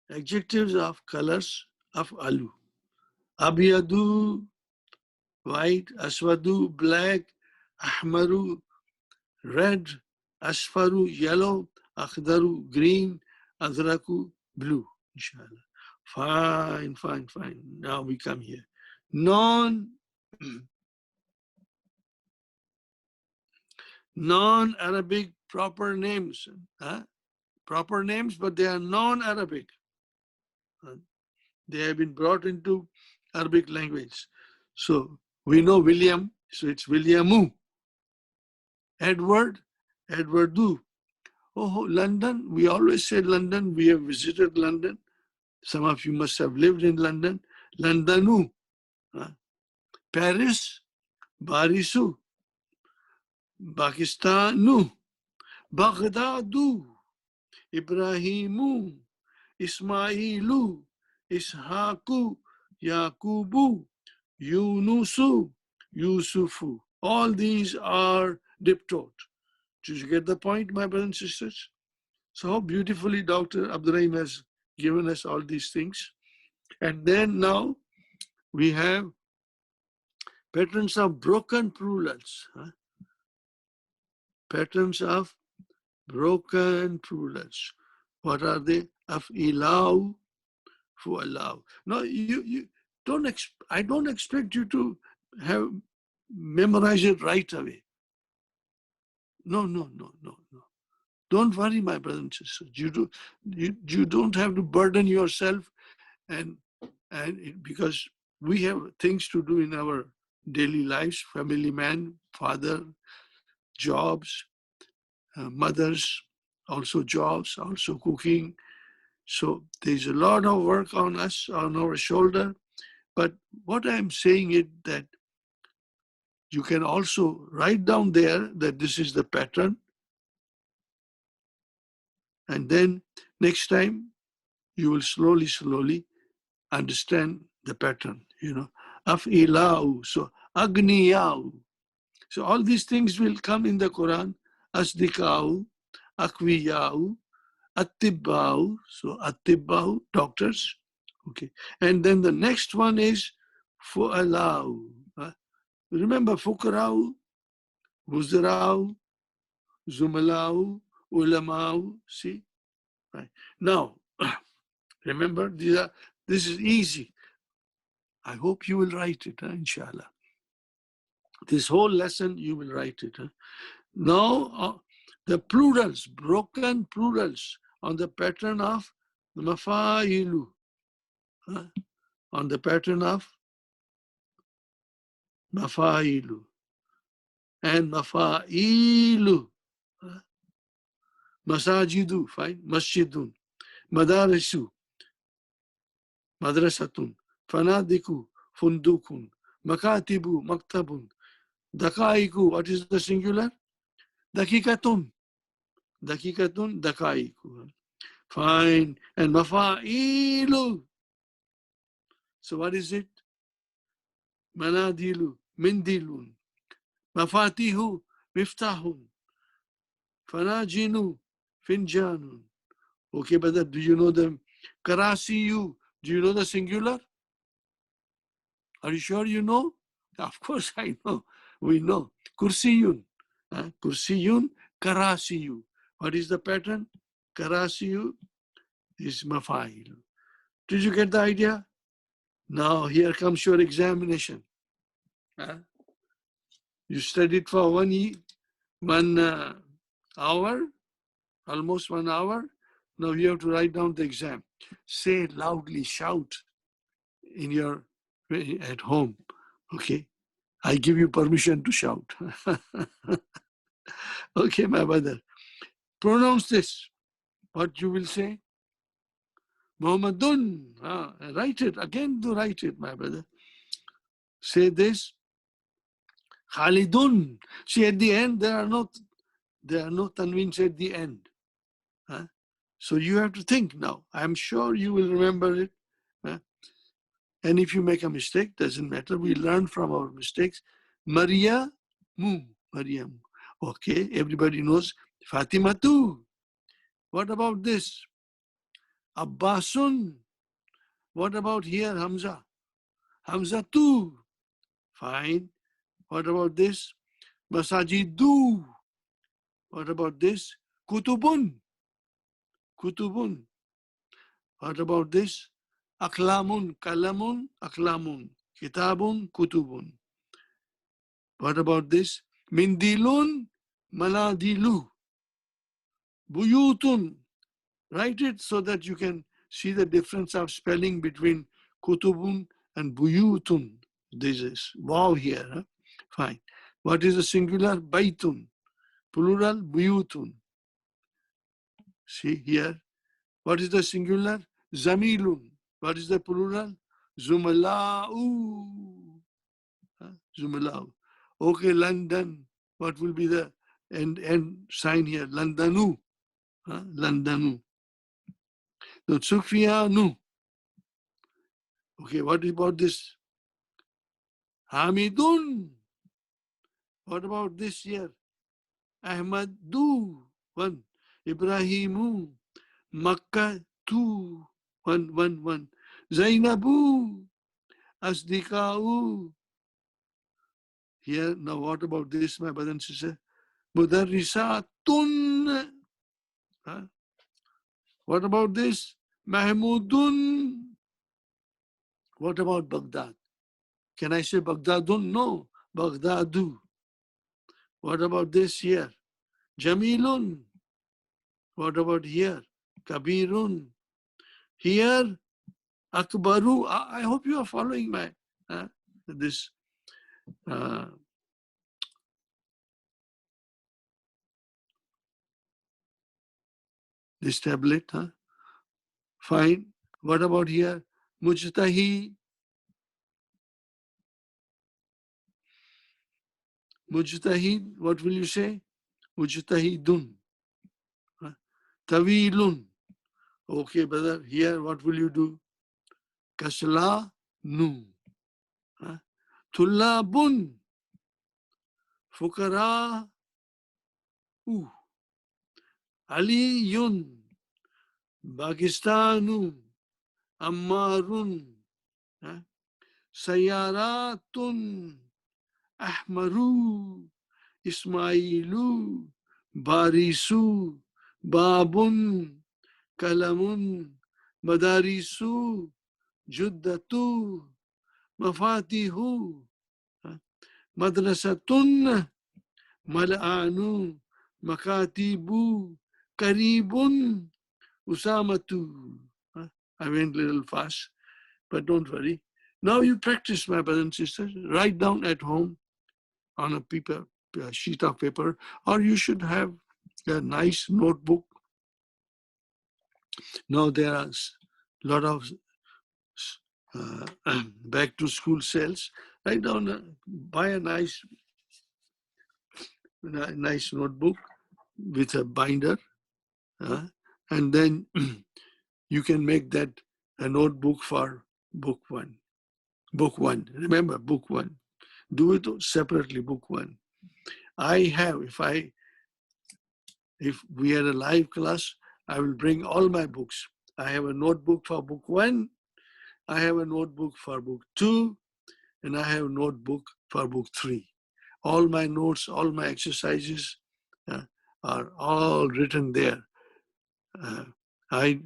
Adjectives of colors of alu. Abiyadu, white. Aswadu, black. Ahmaru, red. Asfaru, yellow. Akhdaru, green. Azraku, blue. Inshallah. Fine, fine, fine. Now we come here. Non-Arabic proper names. Proper names, but they are non-Arabic. They have been brought into Arabic language. So we know William, so it's Williamu. Edward, Edwardu. Oh, London, we always say London. We have visited London. Some of you must have lived in London. Londonu. Paris, Barisu. Pakistanu. Baghdadu. Ibrahimu. Ismailu. Ishaku. Yakubu. Yunusu. Yusufu. All these are diptote. Did you get the point, my brothers and sisters? So how beautifully Dr. Abdurrahim has given us all these things. And then now we have patterns of broken plurals. Patterns of broken plurals. What are they? Af'ilau, fu'alau. Now you don't. I don't expect you to have memorize it right away. No. Don't worry, my brothers and sisters. You don't have to burden yourself, and because we have things to do in our daily lives, family man, father, jobs, mothers, also jobs, also cooking. So there's a lot of work on us, on our shoulder. But what I'm saying is that you can also write down there that this is the pattern. And then next time you will slowly understand the pattern, Af'ilau, so Agniyau. So all these things will come in the Quran. Asdikau, Akwiyau, Atibau, so atibau, doctors. Okay. And then the next one is fu'alau. Remember fukarau, wuzarau, zumalau, ulamau. See? Right. Now, remember, this is easy. I hope you will write it, inshallah. This whole lesson, you will write it. Now, the plurals, broken plurals on the pattern of mafailu. On the pattern of mafailu and mafailu. Masajidu, fine. Masjidun. Madarisu, madrasatun. Fanadiku, fundukun. Makatibu, maktabun. Dakaiku, what is the singular? Dakikatun. Dakikatun, dakaiku. Fine. And mafailu. So what is it? Manadilu, mindilun. Mafatihu, miftahun. Fanajinu, finjanun. Okay, but do you know the karasiyu? Do you know the singular? Are you sure you know? Of course I know. We know. Kursiyun. Kursiyun, karasiyu. What is the pattern? Karasiyu is mafail. Did you get the idea? Now here comes your examination. You studied for 1 hour, almost 1 hour. Now you have to write down the exam. Say it loudly, shout at home. Okay. I give you permission to shout. Okay, my brother. Pronounce this. What you will say? Muhammadun. Write it. Again, do write it, my brother. Say this. Khalidun. See, at the end, there are no tanweens at the end. So you have to think now. I'm sure you will remember it. And if you make a mistake, doesn't matter. We learn from our mistakes. Maria Mu. Mariam. Okay, everybody knows. Fatima too. What about this? Abbasun. What about here? Hamza. Hamza too. Fine. What about this? Masajidu. What about this? Kutubun. Kutubun. What about this? Aklamun. Kalamun. Aklamun. Kitabun. Kutubun. What about this? Mindilun. Manadilu. Buyutun. Write it so that you can see the difference of spelling between kutubun and buyutun. This is wow here. Fine. What is the singular? Baitun. Plural? Buyutun. See here. What is the singular? Zamilun. What is the plural? Zumala'u. Zumala'u. Okay, London. What will be the end sign here? Londonu. Londonu. So Sufyanu. Okay, what about this? Hamidun. What about this here? Ahmadu. 1. Ibrahimu. Makkah. 2. 1, 1, 1. Zainabu. Asdikau. Here, now what about this, my brother and sister? Mudarrisatun. What about this? Mahmudun. What about Baghdad? Can I say Baghdadun? No. Baghdadu. What about this here? Jamilun. What about here? Kabirun. Here, Akbaru. I hope you are following my this this tablet. Fine. What about here? Mujtahi. Mujtahid. What will you say? Mujtahidun. Tawilun. Okay, brother. Here, what will you do? Kasla nu. Tullabun. Fukara. Aliyun. Pakistanu, Ammarun, Sayaratun, Ahmaru, Ismailu, Barisu, Babun, Kalamun, Madarisu, Juddatu, Mafatihu, Madrasatun, Mal'anu, Makatibu, Karibun, Usamatu. I went a little fast, but don't worry. Now you practice, my brothers and sisters. Write down at home on a sheet of paper, or you should have a nice notebook. Now there are a lot of back to school sales. Write down, buy a nice notebook with a binder, and then you can make that a notebook for book one. Book one. Remember, book one. Do it separately, book one. I have, if we had a live class, I will bring all my books. I have a notebook for book one, I have a notebook for book two, and I have a notebook for book three. All my notes, all my exercises are all written there. I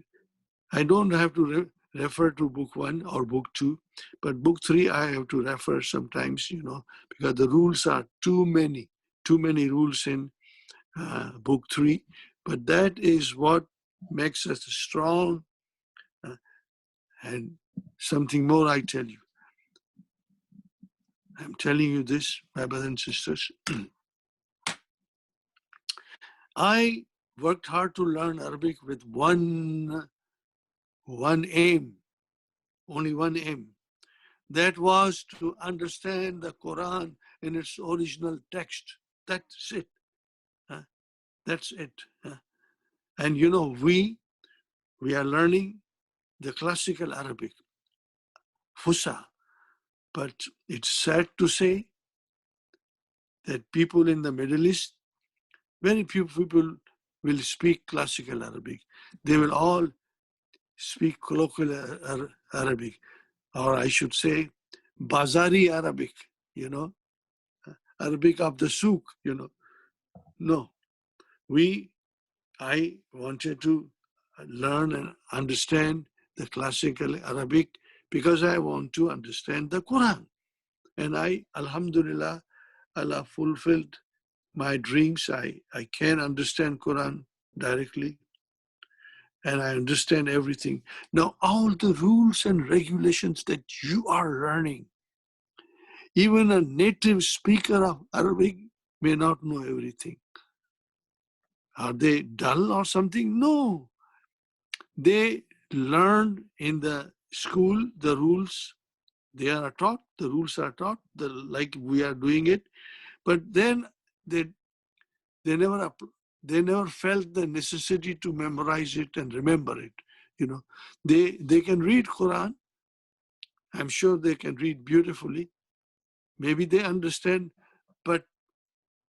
don't have to refer to book one or book two, but book three I have to refer sometimes, because the rules are too many rules in book three. But that is what makes us strong. And something more I tell you. I'm telling you this, my brothers and sisters. I worked hard to learn Arabic with one aim, only one aim. That was to understand the Quran in its original text. That's it. That's it. And we are learning the classical Arabic, Fusa. But it's sad to say that people in the Middle East, very few people will speak classical Arabic. They will all speak colloquial Arabic, or I should say, Bazari Arabic, Arabic of the souk, No, I wanted to learn and understand the classical Arabic because I want to understand the Quran. And Alhamdulillah, Allah fulfilled my dreams. I can understand Quran directly, and I understand everything. Now, all the rules and regulations that you are learning, even a native speaker of Arabic may not know everything. Are they dull or something? No. They learned in the school the rules. They are taught, the rules are taught, like we are doing it. But then they never felt the necessity to memorize it and remember it. They can read Quran. I'm sure they can read beautifully. Maybe they understand, but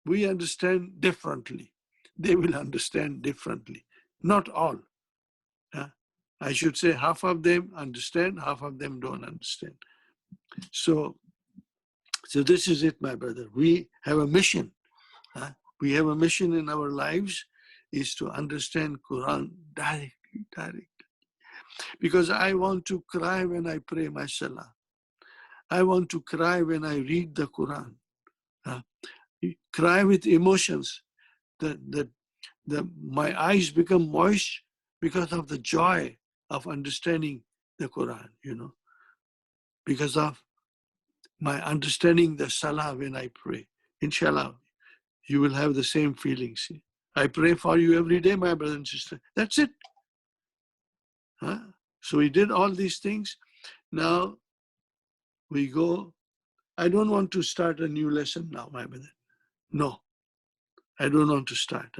we understand differently. They will understand differently. Not all. I should say half of them understand, half of them don't understand. So this is it, my brother. We have a mission. We have a mission in our lives is to understand Quran directly. Because I want to cry when I pray my salah. I want to cry when I read the Quran. Cry with emotions. My eyes become moist because of the joy of understanding the Quran, because of my understanding the salah when I pray. Inshallah, you will have the same feelings. I pray for you every day, my brother and sister. That's it. So we did all these things. Now we go. I don't want to start a new lesson now, my brother. No, I don't want to start.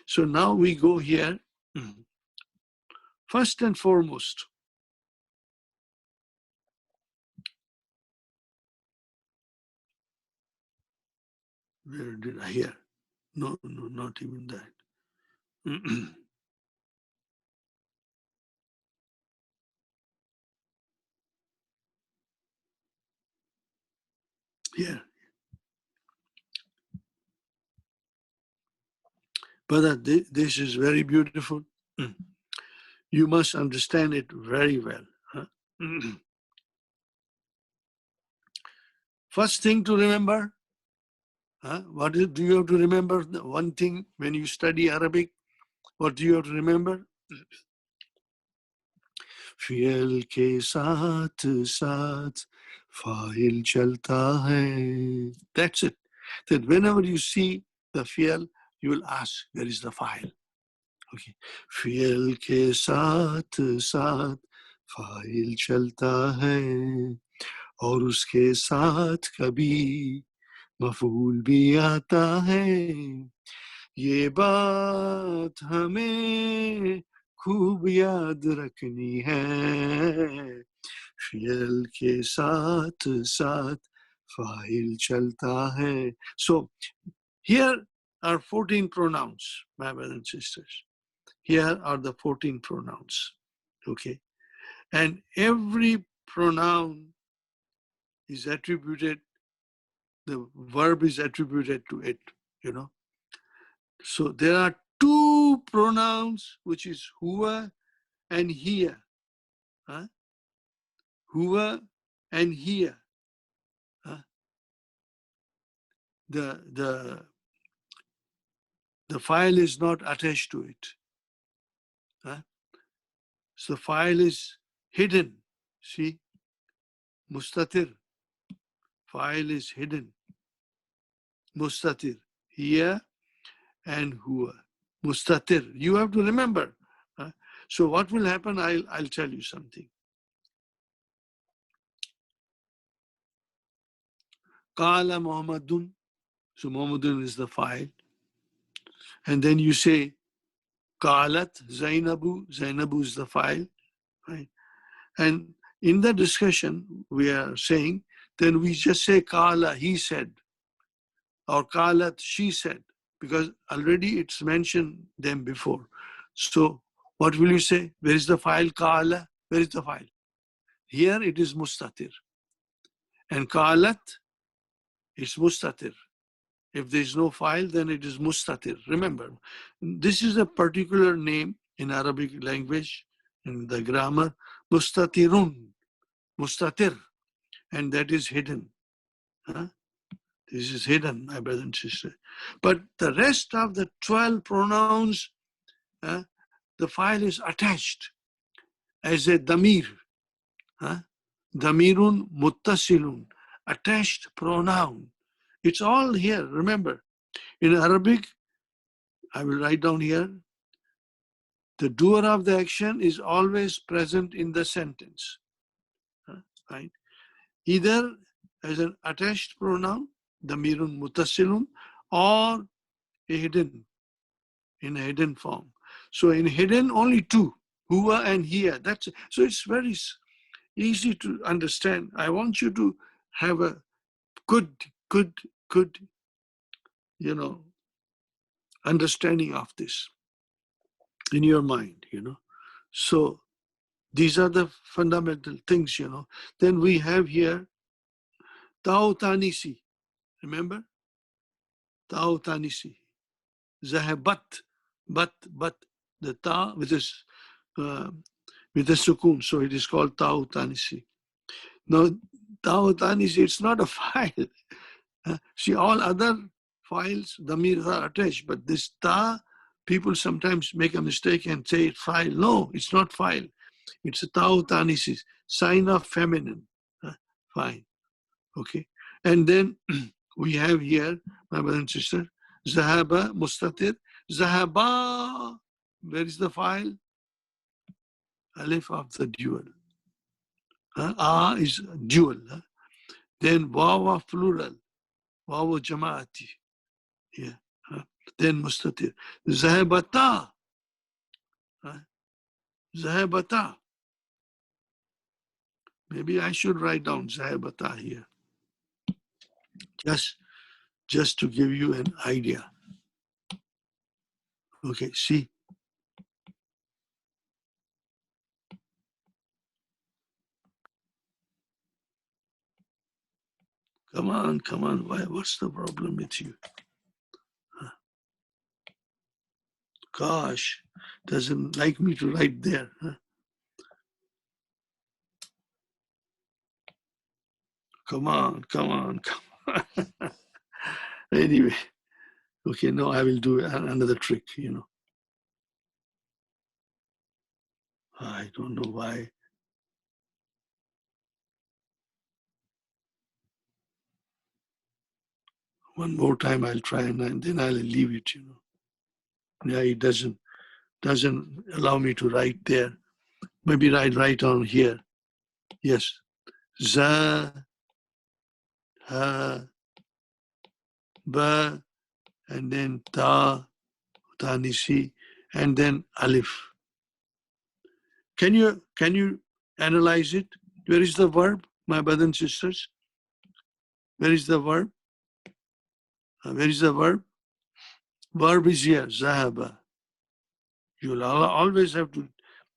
So now we go here. First and foremost, where did I hear? No, not even that. But this is very beautiful. You must understand it very well. Huh? First thing to remember, do you have to remember? One thing when you study Arabic, what do you have to remember? फ़ियल के साथ साथ file चलता है. That's it. That whenever you see the fi'l, you will ask, where is the file? Okay. फ़ियल के साथ साथ file चलता है और उसके साथ कभी मफ़ूल भी आता है. ये बात हमें खूब याद रखनी है. फ़ियल के साथ साथ फ़ाइल चलता है. So here are 14 pronouns, my brothers and sisters. Here are the 14 pronouns. Okay. And every pronoun is attributed, the verb is attributed to it, you know. So there are two pronouns, which is huwa and hiya. Huh? Huwa and hiya. Huh? The file is not attached to it. Huh? So the file is hidden. See, mustatir. File is hidden. Mustatir. Hiya and huwa. Mustatir. You have to remember. Huh? So what will happen? I'll tell you something. Qala Muhammadun. So Muhammadun is the file. And then you say Qalat Zainabu. Zainabu is the file. Right? And in the discussion, we are saying, then we just say Qala, he said, or Qalat, she said, because already it's mentioned them before. So what will you say? Where is the file? Qala. Where is the file? Here it is Mustatir. And Qalat, it's Mustatir. If there is no file, then it is Mustatir. Remember, this is a particular name in Arabic language, in the grammar, Mustatirun, Mustatir, and that is hidden. Huh? This is hidden, my brother and sister. But the rest of the 12 pronouns, the file is attached as a damir. Damirun muttasilun, attached pronoun. It's all here, remember. In Arabic, I will write down here, the doer of the action is always present in the sentence. Right? Either as an attached pronoun, damirun mutasilun, or a hidden, in a hidden form. So in hidden, only two, huwa and hiya. So it's very easy to understand. I want you to have a good, understanding of this in your mind, So these are the fundamental things, Then we have here Tau Tanisi. Remember? Tau Tanisi. Zahabat. But the ta with this with the sukun. So it is called Tau Tanisi. Now, Tau Tanisi, it's not a file. See, all other files, damirs are attached, but this ta, people sometimes make a mistake and say file. No, it's not file. It's a tau tanisi, sign of feminine. Fine. Okay. And then we have here, my brother and sister, Zahaba, Mustatir. Zahaba, where is the file? Alif of the dual. Is dual. Then Waw of plural. Waw Jamaati. Yeah. Then Mustatir. Zahabata. Zahabata. Maybe I should write down Zahabata here. Just to give you an idea. Okay, see. Come on. What's the problem with you? Gosh, doesn't like me to write there. Huh? Come on, come on, come on. Anyway, okay, no, I will do another trick, you know. I don't know why. One more time I'll try and then I'll leave it, you know. Yeah, it doesn't allow me to write there. Maybe write on here. Yes. Za, ha, ba, and then ta, tanisi, and then alif. Can you analyze it? Where is the verb, my brothers and sisters? Where is the verb? Where is the verb? Verb is here, zahaba. You'll always have to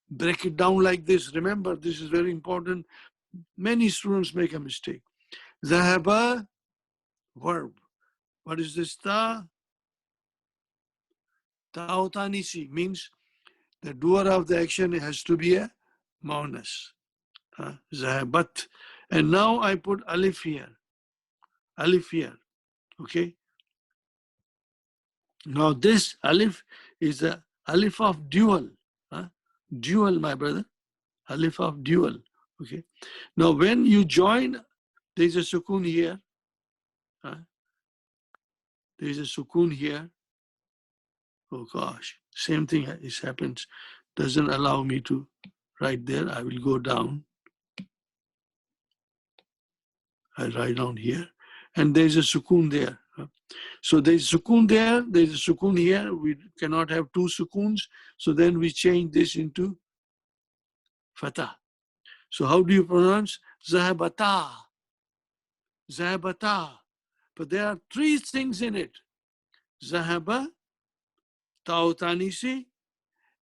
break it down like this. Remember, this is very important. Many students make a mistake. Zahaba, verb. What is this? Ta'utanisi means the doer of the action has to be a muannas. Zahabat. And now I put alif here. Alif here. Okay. Now this alif is the alif of dual. Dual, my brother. Alif of dual. Okay. Now when you join, there is a sukun here. There is a sukun here. Oh gosh, same thing happens. Doesn't allow me to write there. I will go down. I write down here. And there's a sukun there. So there's sukun there, there's a sukun here. We cannot have two sukuns. So then we change this into fatah. So how do you pronounce? Zahabata. Zahabata. But there are three things in it. Zahaba, ta'utanisi,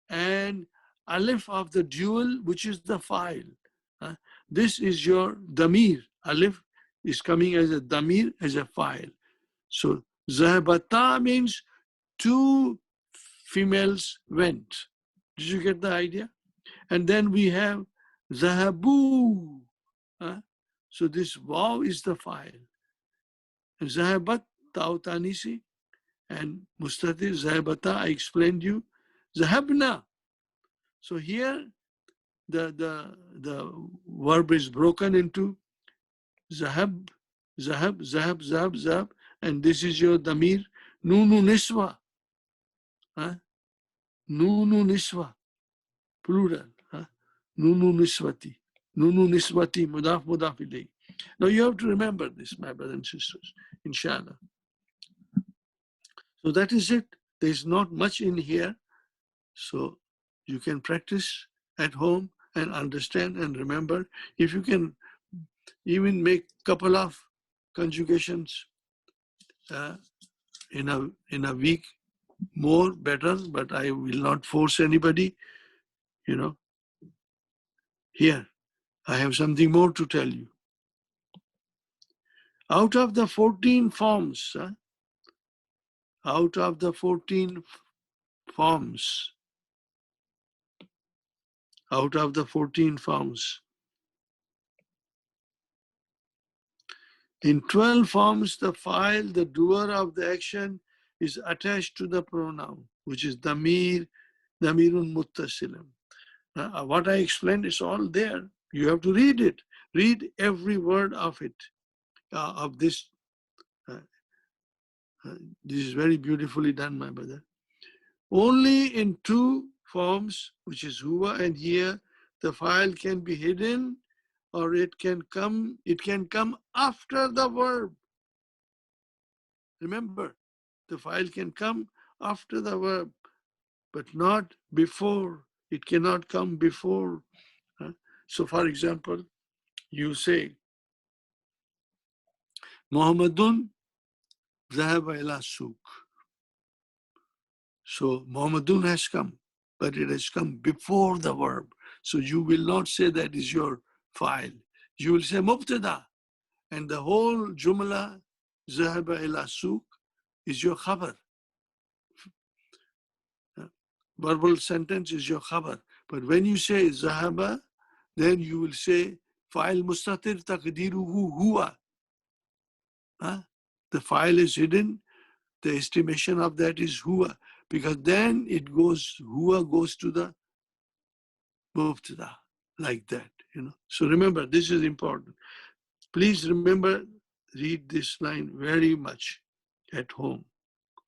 and alif of the dual, which is the file. This is your damir. Alif is coming as a damir, as a file. So zahabata means two females went. Did you get the idea? And then we have zahabu. So this waw is the file. Zahabat, ta'utanisi, and mustatir, zahabata, I explained you. Zahabna. So here the verb is broken into zahab, zahab, zahab, zahab, zahab, and this is your damir, nunu niswa. Nunu niswa, plural. Nunu niswati. Nunu niswati, mudaf, mudaf ilayh. Now you have to remember this, my brothers and sisters, inshallah. So that is it. There's not much in here. So you can practice at home and understand and remember. If you can even make a couple of conjugations in a week, more better, but I will not force anybody, you know. Here, I have something more to tell you. Out of the 14 forms, out of the 14 forms, out of the 14 forms, in 12 forms, the file, the doer of the action is attached to the pronoun, which is damirun muttasilam. What I explained is all there. You have to read it. Read every word of it, of this. This is very beautifully done, my brother. Only in two forms, which is huwa and here, the file can be hidden, or it can come after the verb. Remember, the file can come after the verb, but not before. It cannot come before. So for example, you say, Muhammadun zahaba ila souk. So Muhammadun has come, but it has come before the verb. So you will not say that is your file. You will say mubtada. And the whole jumla, zahaba ila souk, is your khabar. verbal sentence is your khabar. But when you say zahaba, then you will say fa'il mustatir taqdiruhu huwa. Huh? The file is hidden. The estimation of that is huwa, because then it goes, huwa goes to the mubtada, like that, you know. So remember, this is important. Please remember, read this line very much at home.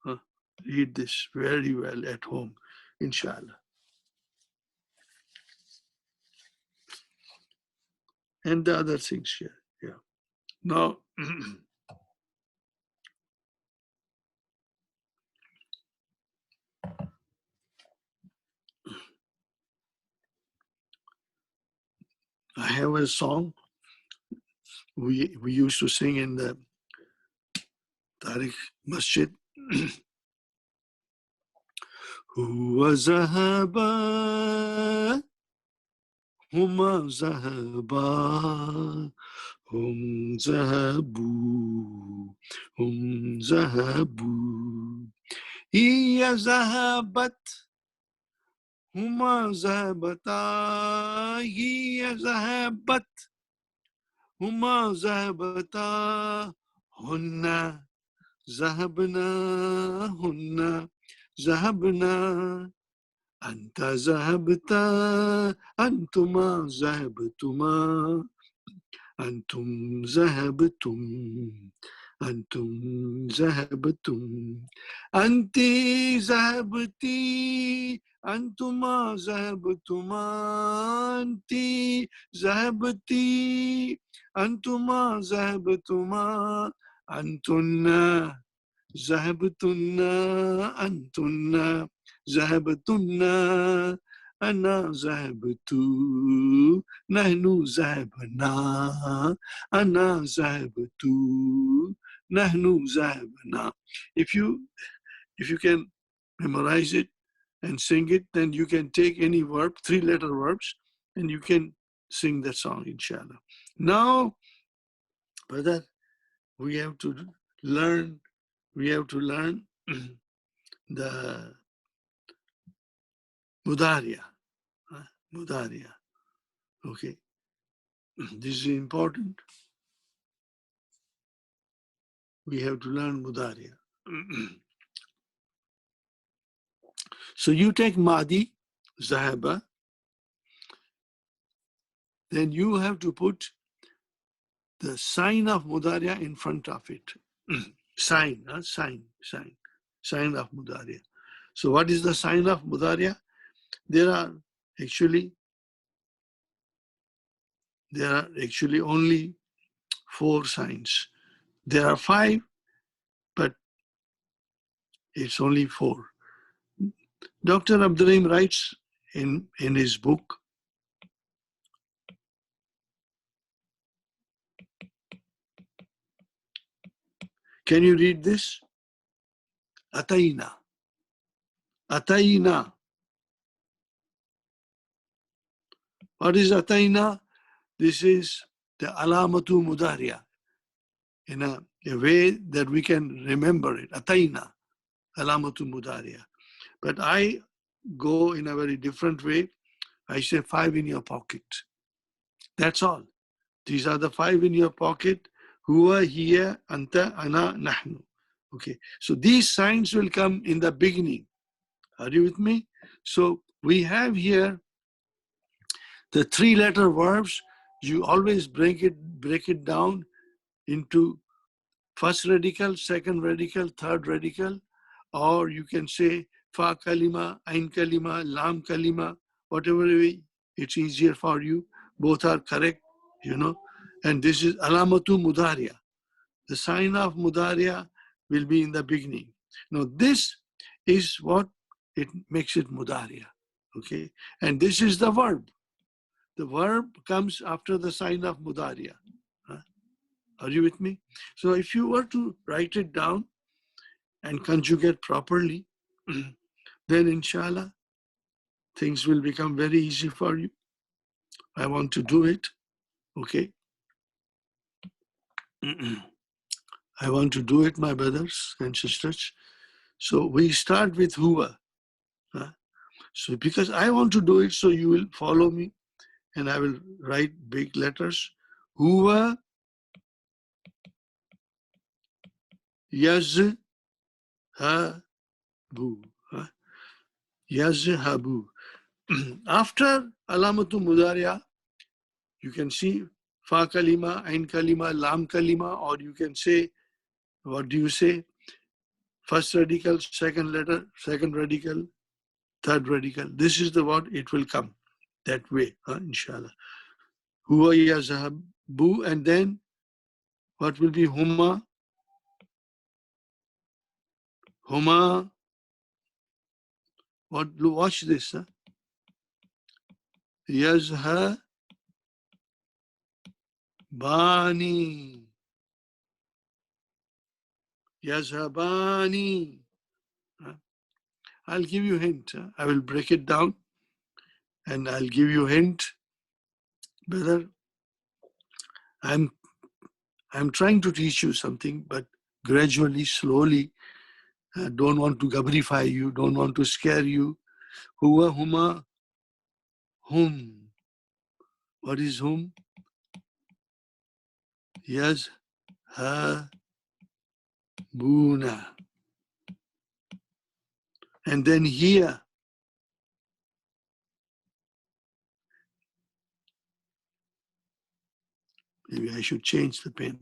Huh? Read this very well at home, inshallah. And the other things here. Yeah. Now, I have a song we used to sing in the Tariq Masjid. هو ذهبا هما ذهبا هم ذهبوا هم ذهبوا هي ذهبت هما ذهبتا هي ذهبت هما ذهبتا هن ذهبنا هن ذهبنا أنت ذهبت أنتما ذهبتما أنتم ذهبتم أنتم ذهبتم أنت ذهبتي أنتما ذهبتما أنت ذهبتي أنتما ذهبتما أنتن ذهبتن أنتن ذهبتن أنا ذهبت نحن ذهبنا أنا ذهبت نحن ذهبنا. If you can memorize it and sing it, then you can take any verb, 3-letter verbs, and you can sing that song, inshallah. Now, brother, we have to learn the Mudaria. Mudaria. Okay. This is important. We have to learn Mudaria. So you take Madi, Zahaba, then you have to put the sign of Mudaria in front of it. Sign of Mudaria. So what is the sign of Mudaria? There are actually only 4 signs. There are 5, but it's only 4. Dr. Abdurrahim writes in his book, can you read this? Atayna. Atayna. What is Atayna? This is the alamatu mudaria, in a way that we can remember it. Atayna, alamatu mudaria. But I go in a very different way. I say 5 in your pocket. That's all. These are the 5 in your pocket. Huwa, hiya, anta, ana, nahnu. Okay. So these signs will come in the beginning. Are you with me? So we have here the 3-letter verbs. You always break it down into first radical, second radical, third radical, or you can say fa kalima, ain kalima, lam kalima, whatever way it's easier for you. Both are correct, you know. And this is alamatu mudaria. The sign of mudaria will be in the beginning. Now this is what it makes it mudaria. Okay. And this is the verb. The verb comes after the sign of mudaria. Are you with me? So if you were to write it down and conjugate properly, then inshallah, things will become very easy for you. I want to do it. Okay. I want to do it, my brothers and sisters. So we start with huwa. So because I want to do it, so you will follow me, and I will write big letters. Huwa yazhabu. Yazhabu. After alamatu mudariya, you can see fa kalima, ain kalima, lam kalima, or you can say, what do you say? First radical, second letter, second radical, third radical. This is the word, it will come that way, inshallah. Huwa yazhabu, and then what will be huma? Huma, watch this. Yazhabani. Yazhabani. I'll give you a hint. I will break it down and I'll give you a hint. Brother, I'm trying to teach you something, but gradually, slowly. Don't want to gabrify you, don't want to scare you. Huwa, huma, hum. What is hum? Yazhabuna. And then here, maybe I should change the pen.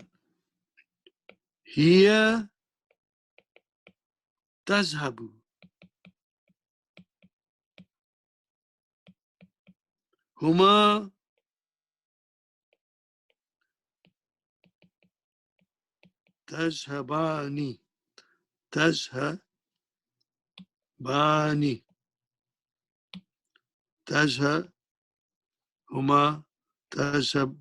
Here, tazhabu. Huma, tazhabani. Tazhabani. Huma, tazhabani.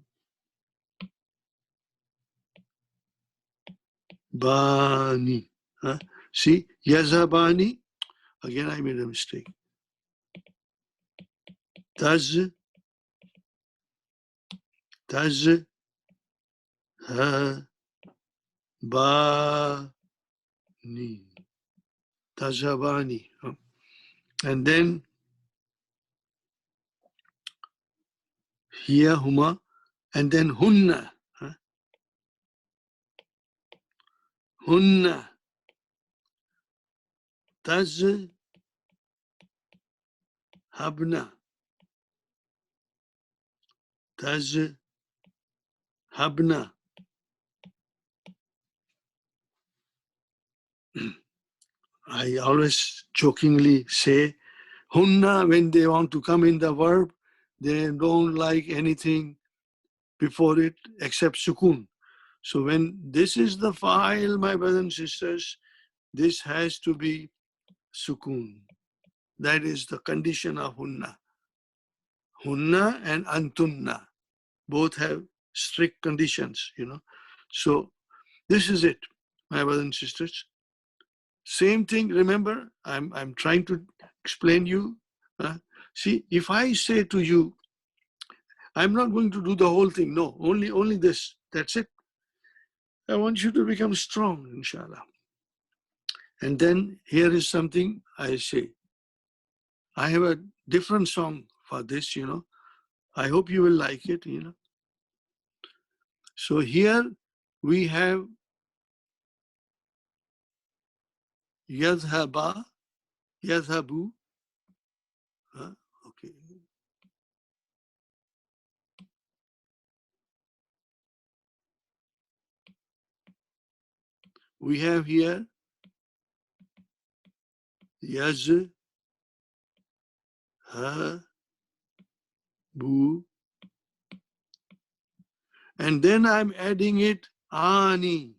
See, yazhabani. Again, I made a mistake. Tazhabani. Tazhabani. And then here, huma, and then hunna. Hunna. Tazhabna. Tazhabna. I always jokingly say, hunna, when they want to come in the verb, they don't like anything before it except sukun. So when this is the file, my brothers and sisters, this has to be sukun. That is the condition of hunna. Hunna and antunna both have strict conditions, So this is it, my brothers and sisters. Same thing, remember, I'm trying to explain you. See, if I say to you, I'm not going to do the whole thing. No, only this. That's it. I want you to become strong, inshallah. And then here is something I say. I have a different song for this, I hope you will like it, So here we have yadhaba, yadhabu. Okay. We have here yazhabu, and then I'm adding it ani.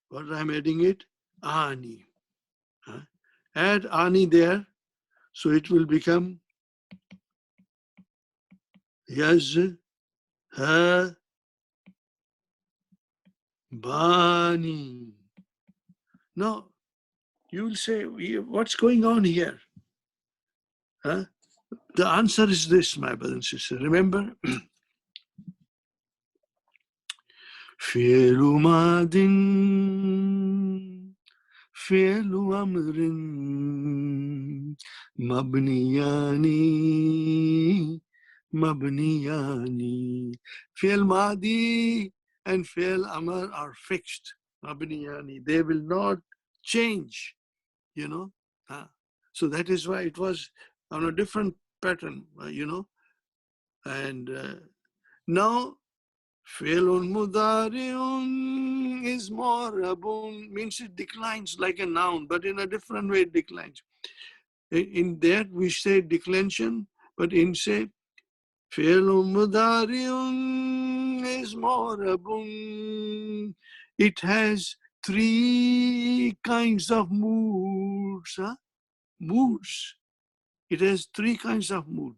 What I'm adding it? Ani. Add ani there, so it will become yazhabani. Now, you will say, what's going on here? The answer is this, my brothers and sisters. Remember, فعل ماض فعل أمر Mabniyani, mabniyani. Fi'l madi and fi'l amr are fixed. Mabniyani. They will not change, you know. So that is why it was on a different pattern, you know. And now, fi'lun mudari'un is morabun, means it declines like a noun, but in a different way it declines. In that we say declension, but in say fi'lun mudari'un is morabun. It has three kinds of moods. Moods. It has three kinds of mood.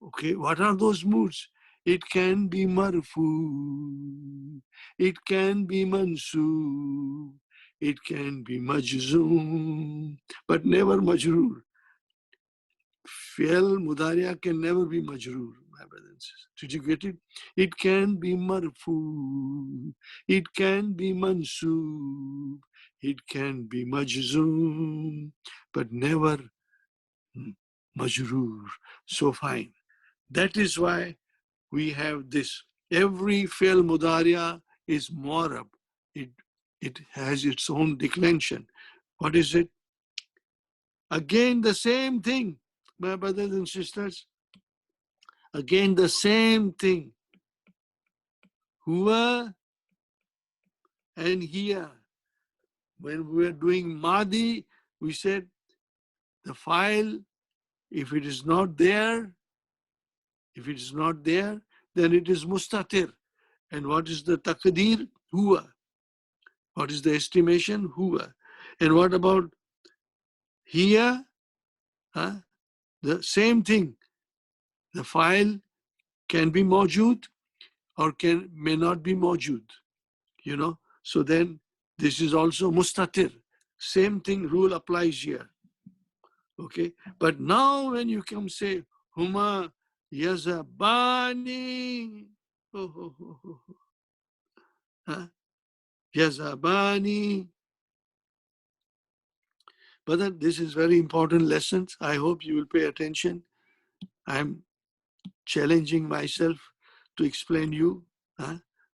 Okay, what are those moods? It can be marfu, it can be mansub, it can be majzoom, but never majroor. Fi'l mudariya can never be majroor, my brothers and sisters. Did you get it? It can be marfu, it can be mansub, it can be majzoom, but never majroor. So fine. That is why we have this. Every fi'l mudariya is mu'arab. It has its own declension. What is it? Again, the same thing, my brothers and sisters. Again, the same thing. Huwa and here. When we were doing madi, we said the file, if it is not there, then it is mustatir. And what is the taqdeer? Huwa. What is the estimation? Huwa. And what about here? The same thing. The file can be mawjood or may not be mawjood. You know. So then this is also mustatir. Same thing rule applies here. Okay. But now when you come say huma yazabani. Yazabani. But this is very important lessons. I hope you will pay attention. I'm challenging myself to explain you.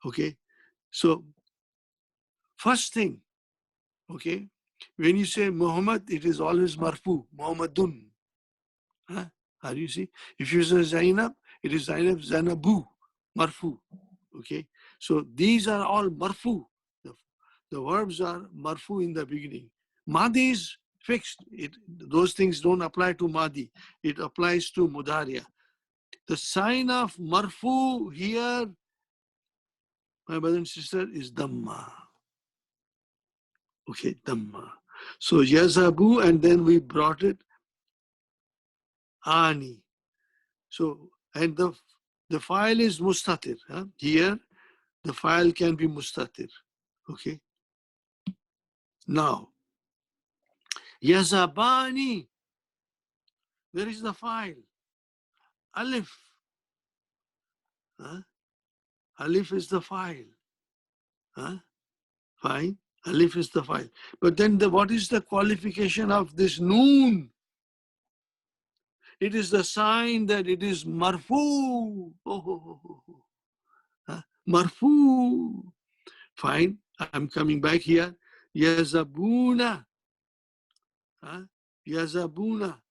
Okay. So first thing, okay, when you say Muhammad, it is always marfu, Muhammadun. How do you see? If you say Zainab, it is Zainab, Zainabu, marfu. Okay. So these are all marfu. The verbs are marfu in the beginning. Madi is fixed. Those things don't apply to Madi. It applies to Mudariya. The sign of marfu here, my brother and sister, is Dhamma. Okay, Dhamma. So Yazabu, and then we brought it Ani. So, and the file is Mustatir. Here, the file can be Mustatir. Okay. Now, Yazabani, where is the file? Alif. Alif is the file. Fine. Alif is the file. But then what is the qualification of this noon? It is the sign that it is marfu. Marfu. Fine. I'm coming back here. Yazabuna. Yazabuna.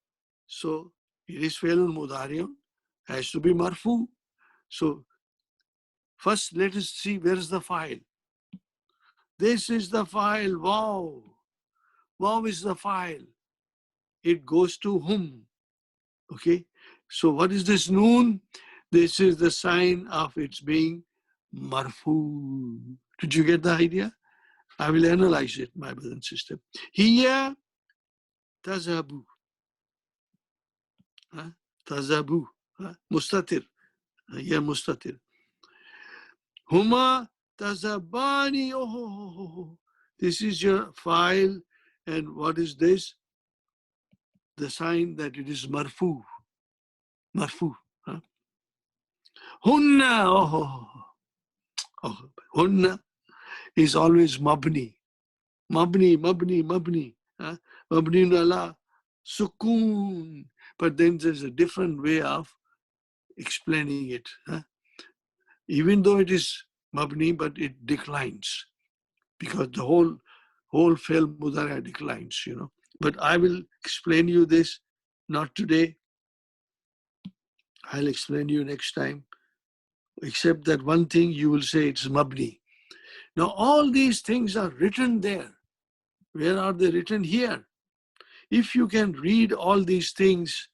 So it is fi'lun mudari'un. Has to be marfu. So first let us see where is the file. This is the file. Wow. Wow is the file. It goes to whom? Okay. So what is this noon? This is the sign of its being marfu. Did you get the idea? I will analyze it, my brother and sister. Here, tazabu. Tazabu. Mustatir. Here, mustatir. Huma tazabani. Oh. This is your file. And what is this? The sign that it is marfu. Marfu. Hunna. Hunna is always mabni. Mabni. Mabni ala Sukoon. But then there's a different way of explaining it. Even though it is mabni, but it declines because the whole fail mudara declines, But I will explain you this, not today. I'll explain you next time. Except that one thing you will say it's mabni. Now all these things are written there. Where are they written? Here. If you can read all these things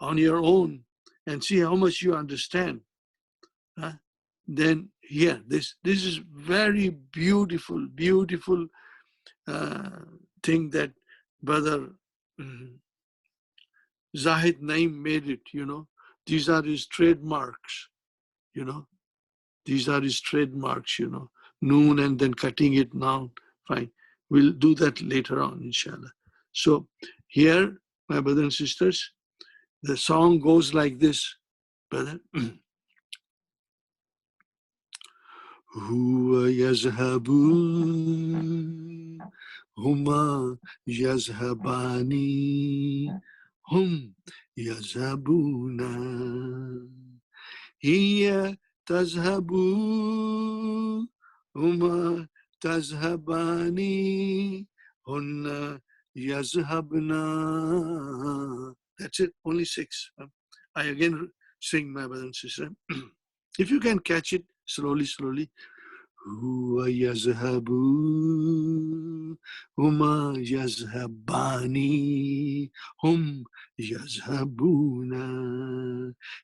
on your own and see how much you understand, then here, this is very beautiful, beautiful thing that Brother Zahid Naim made it, These are his trademarks, These are his trademarks, Noon and then cutting it now. Fine. We'll do that later on, inshallah. So here, my brothers and sisters, the song goes like this, brother. Huwa yazhabun, huma yazhabani, hum yazhabuna. Hiya tazhabu, huma tazhabani, hunna yazhabna. That's it, only 6. I again sing, my brother and sister. If you can catch it slowly, slowly. Huwa yazhabu, huma yazhabani, hum yazhabuna.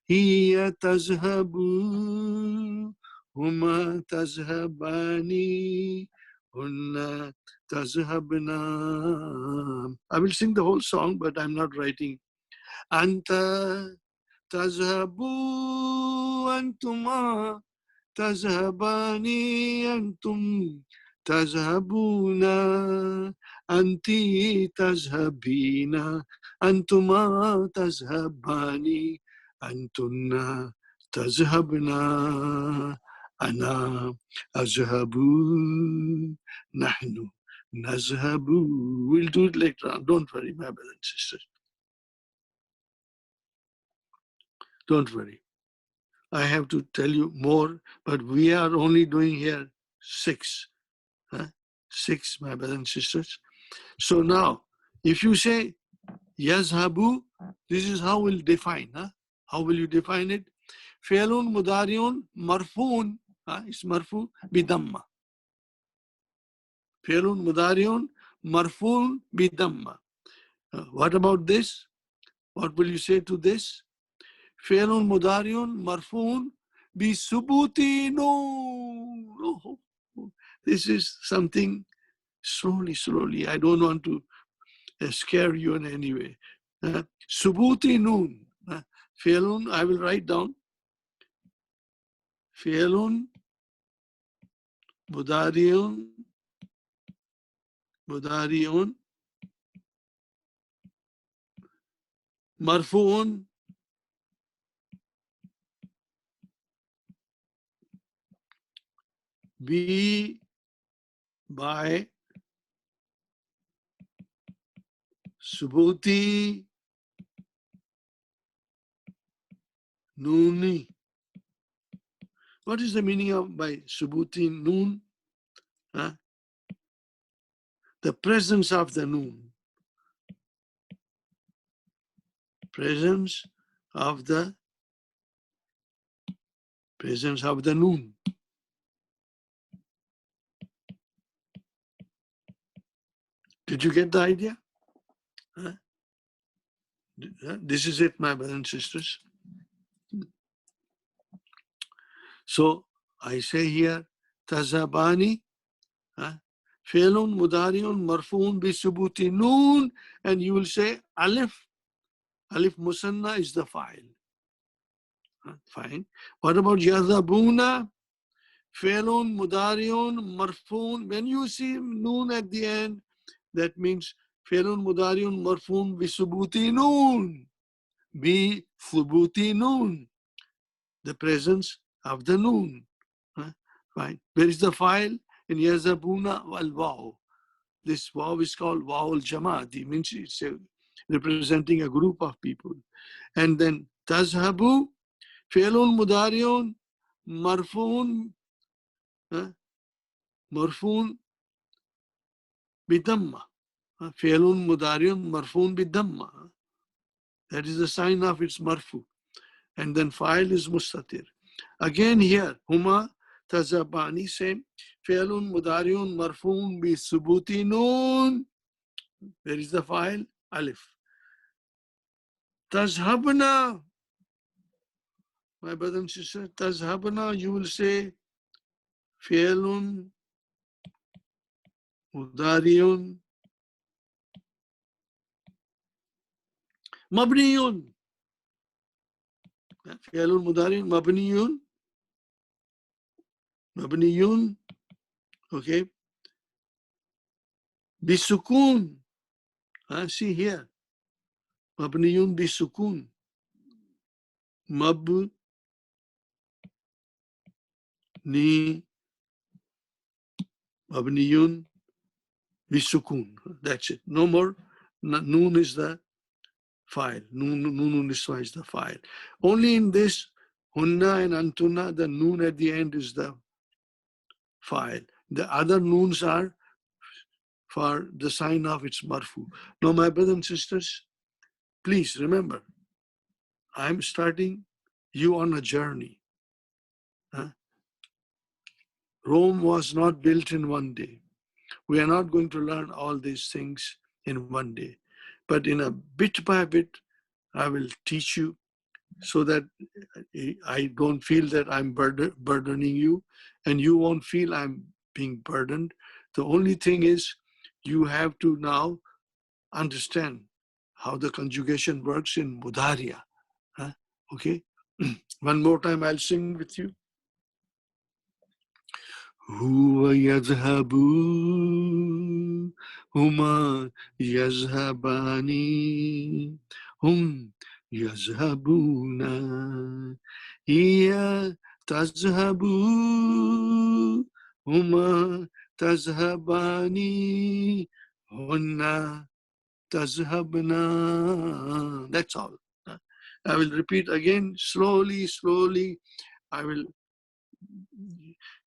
Hiya tazhabu, huma tazhabani, hunna tazhabna. I will sing the whole song, but I'm not writing. Anta tazhabu antuma tazhabani antum tazhabuna anti tazhabina antuma tazhabani antunna tazhabna ana azhabu nahnu nazhabu. We'll do it later on. Don't worry, my brothers and sisters. Don't worry. I have to tell you more, but we are only doing here 6. 6, my brothers and sisters. So now, if you say yazhabu, this is how we'll define. How will you define it? Fi'lun mudariun marfuun. It's marfu bidamma. Fi'lun mudariun marfuun bidamma. What about this? What will you say to this? Fi'lun mudariun marfuun bisubuti noon. This is something slowly. I don't want to scare you in any way. Subuti noon. Fi'lun, I will write down. Fi'lun mudariun marfuun be by subuti nooni. What is the meaning of by subuti noon? The presence of the noon. Presence of the noon. Did you get the idea? This is it, my brothers and sisters. So I say here, tazabani, fi'lun mudariun marfuun bi subuti noon, and you will say alif. Alif musanna is the fa'il. Fine. What about yazabuna? Fi'lun mudariun marfuun. When you see noon at the end, that means fi'lun mudariun marfuun bi subuti noon. Bi subuti noon. The presence of the noon. Fine. Where is the file? In yazabuna wal waw. This waw is called waw al jamad. It means it's a representing a group of people. And then tazhabu, fi'lun mudari'un, marfu'un, marfu'un bidamma. Fi'lun mudari'un, marfu'un bidamma. That is the sign of its marfu. And then fa'il is mustatir. Again here, huma tazabani, same. Fi'lun mudari'un, marfu'un bi subuti nun. Where is the fa'il? Alif. Tazhabna, my brother and sister, tazhabna, you will say fi'lun mudari'un mabniyun. Fi'lun mudari'un mabniyun. Mabniyun, okay. Bisukun. See here. Mabniyun bisukun. Mabni mabniyun bisukun. That's it. No more. Noon is the file. Noon is the file. Only in this hunna and antuna, the noon at the end is the file. The other noons are for the sign of its marfu. Now, my brothers and sisters, please remember, I'm starting you on a journey. Rome was not built in one day. We are not going to learn all these things in one day. But in a bit by bit, I will teach you so that I don't feel that I'm burdening you, and you won't feel I'm being burdened. The only thing is you have to now understand how the conjugation works in Mudariya. Okay? One more time, I'll sing with you. Huwa yadhhabu, huma yazhabani, hum yazhabuna, iya tazhabu, huma tazhabani, hunna tazhabna. That's all. I will repeat again, slowly, slowly. I will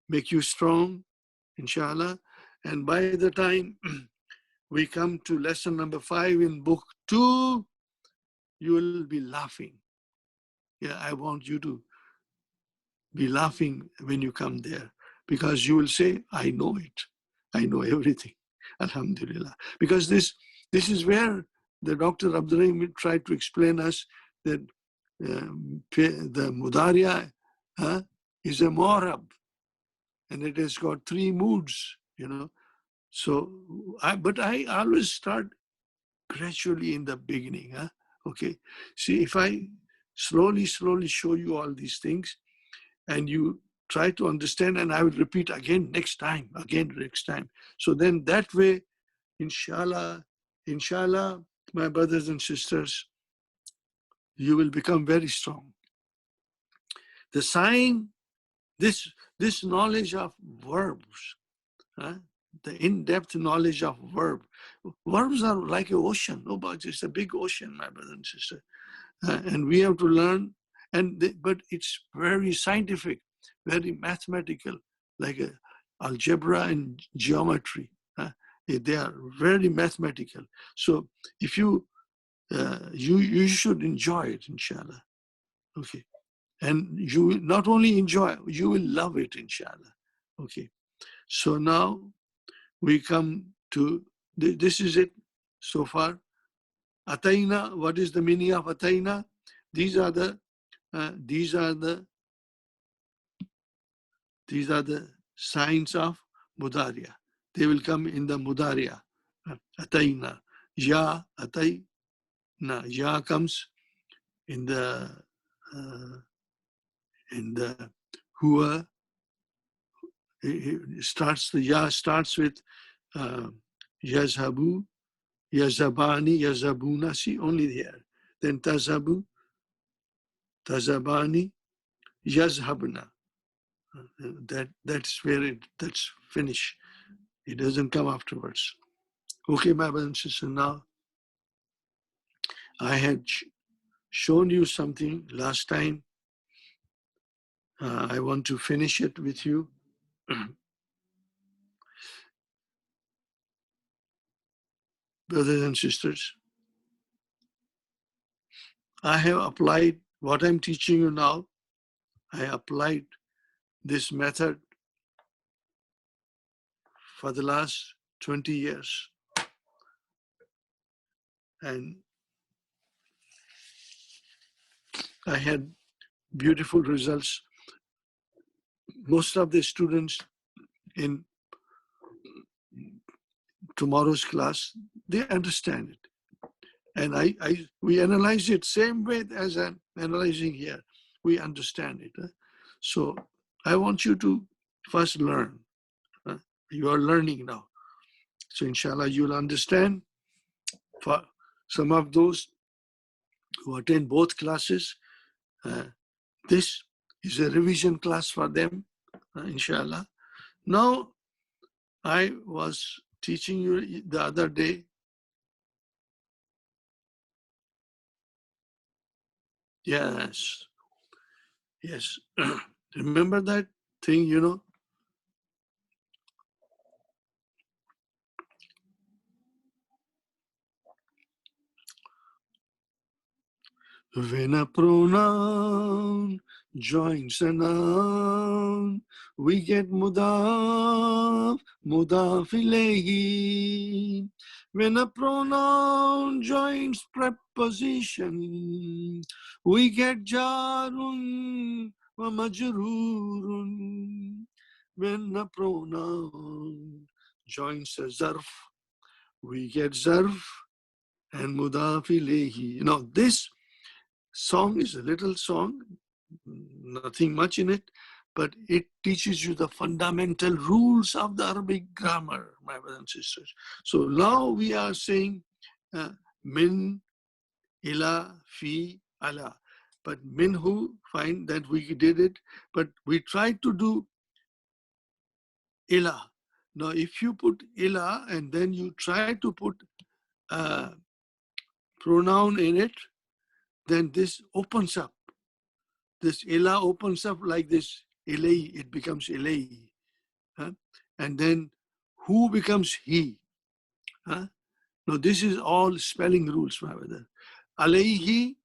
make you strong, inshallah. And by the time we come to lesson number 5 in book 2, you will be laughing. Yeah, I want you to be laughing when you come there, because you will say, I know it. I know everything. Alhamdulillah. Because this is where the Dr. Abdurrahim tried to explain us that the Mudariya is a Mu'arab, and it has got 3 moods, So, but I always start gradually in the beginning. Okay. See, if I slowly show you all these things, and you try to understand, and I will repeat again next time. So then that way, inshallah, my brothers and sisters, you will become very strong. The sign, this knowledge of verbs, the in-depth knowledge of verbs are like an ocean. No, but it's a big ocean, my brother and sister, and we have to learn. But it's very scientific, very mathematical, like algebra and geometry. They are very mathematical. So if you should enjoy it, inshallah. Okay. And you will not only enjoy, you will love it, inshallah. Okay. So now we come to, this is it so far. Ataina, what is the meaning of ataina? These are the signs of Mudariya. They will come in the Mudariya. Ataina. Ya, ataina. Ya comes in the huwa. The ya starts with yazhabu, yazabani, yazabuna. See, only here. Then tazabu, tazabani, yazhabna. That's where that's finished. It doesn't come afterwards. Okay, my brothers and sisters, now I had shown you something last time. I want to finish it with you. Brothers and sisters, I have applied what I'm teaching you now. I applied this method for the last 20 years. And I had beautiful results. Most of the students in tomorrow's class, they understand it. And we analyze it same way as I'm analyzing here. We understand it. So I want you to first learn. You are learning now. So inshallah, you'll understand. For some of those who attend both classes, this is a revision class for them, inshallah. Now, I was teaching you the other day. Yes, yes. Remember that thing, you know? When a pronoun joins a noun, we get mudaf, mudaf ilayhi. When a pronoun joins preposition, we get jarun wa majrurun. When a pronoun joins a zarf, we get zarf and mudaf ilayhi. You know, this song is a little song, nothing much in it, but it teaches you the fundamental rules of the Arabic grammar, my brothers and sisters. So now we are saying min, ila, fi, ala. But minhu, fine that we did it, but we tried to do ila. Now if you put ila and then you try to put a pronoun in it, then this opens up. This ila opens up like this, ilay, it becomes ilay. Huh? And then who becomes he? Huh? Now this is all spelling rules, my brother. Alayhi,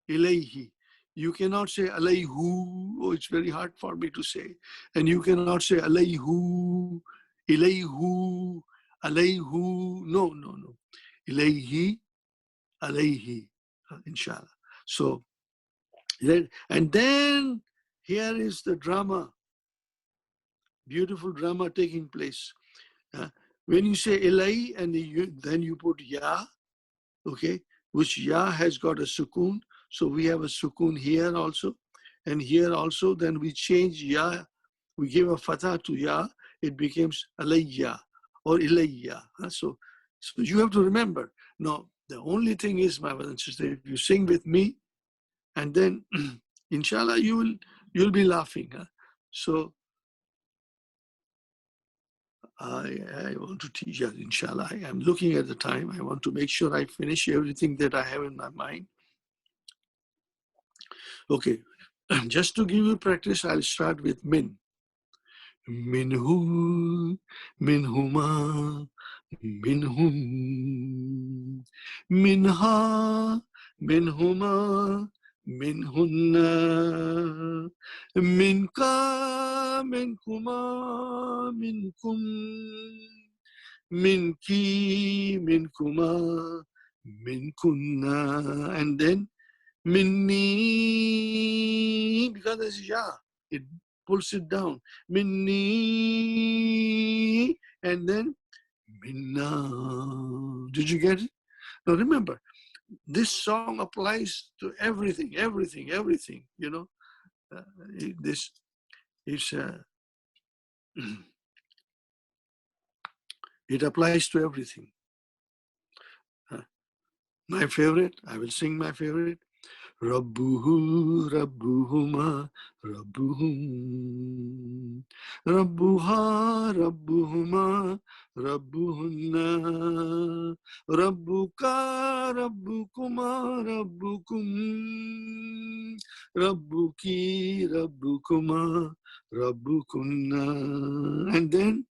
ilayhi. You cannot say alayhu. Oh, it's very hard for me to say. And you cannot say alayhu, ilayhu, alayhu. No, no, no. Ilayhi, alayhi, inshallah. So, and then here is the drama, beautiful drama taking place. When you say ilai and then you put ya, okay, which ya has got a sukoon. So we have a sukoon here also. And here also, then we change ya, we give a fatha to ya, it becomes alayya or ilayya. So you have to remember. Now, the only thing is, my brother and sister, if you sing with me, and then inshallah you'll be laughing. So I want to teach you, inshallah. I am looking at the time. I want to make sure I finish everything that I have in my mind. Okay, just to give you practice, I'll start with min. Minhu, minhuma, minhum, minha, minhuma, minhunna, minka, minkuma, minkum. Minki, minkuma, minkunna, and then minni, because this is ya, it pulls it down. Minni, and then minna. Did you get it? Now remember, this song applies to everything, everything, everything, you know. This is it applies to everything. My favorite, I will sing my favorite. Rabbuhu, Rabbuhuma, Rabbuhum. Rabbuha, Rabbuhuma, Rabbuhunna. Rabbuka, Rabbukuma, Rabbukum. Rabbuki, Rabbukuma, Rabbukunna. And then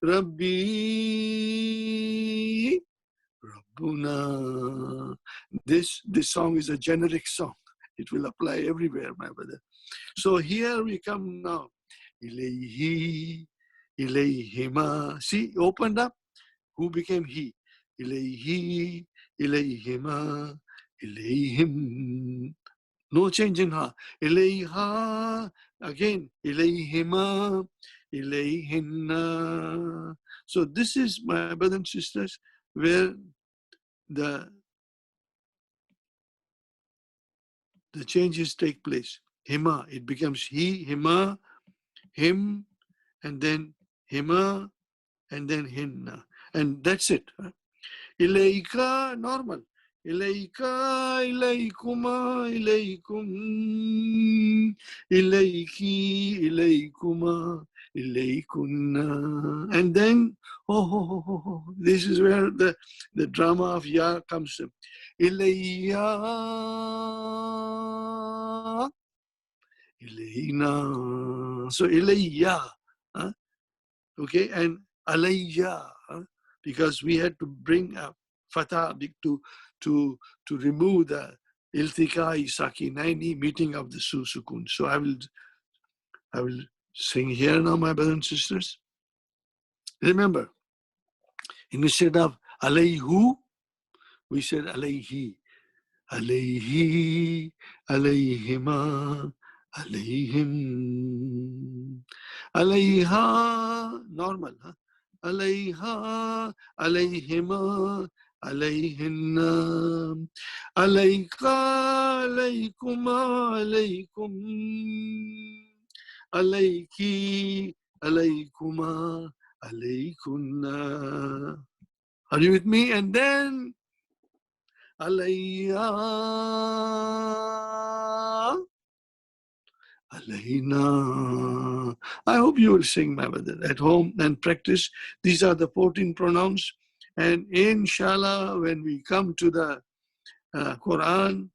Rabbi, Rabbuna. This song is a generic song. It will apply everywhere, my brother. So here we come now. Ilayhi, ilayhima. See, opened up. Who became he? Ilayhi, ilayhima, ilayhim. No change in ha. Ilayha, again, ilayhima, ilayhinna. So this is, my brothers and sisters, where the changes take place. Hima, it becomes he, hima, him, and then hima, and then hinna. And that's it. Ilayka, normal. Ilayka, ilaykuma, ilaykum. Ilayki, ilaykuma, ilaykunna. And then, this is where the drama of ya comes in. Ilayya, ilayna. So ilayya, okay, and alayya, because we had to bring a fatah to remove the iltikai sakinaini, meeting of the sukun. So I will sing here now, my brothers and sisters. Remember, instead of alayhu, we said alayhi. Alayhi, alayhima, alayhim. Alayha, normal. Alayha, alayhima, alayhinna. Alayka, alaykuma, alaykum. Alayki, alaykuma, alaykunna. Are you with me? And then alayya, alayna. I hope you will sing, my brother, at home and practice. These are the 14 pronouns. And inshallah, when we come to the Quran,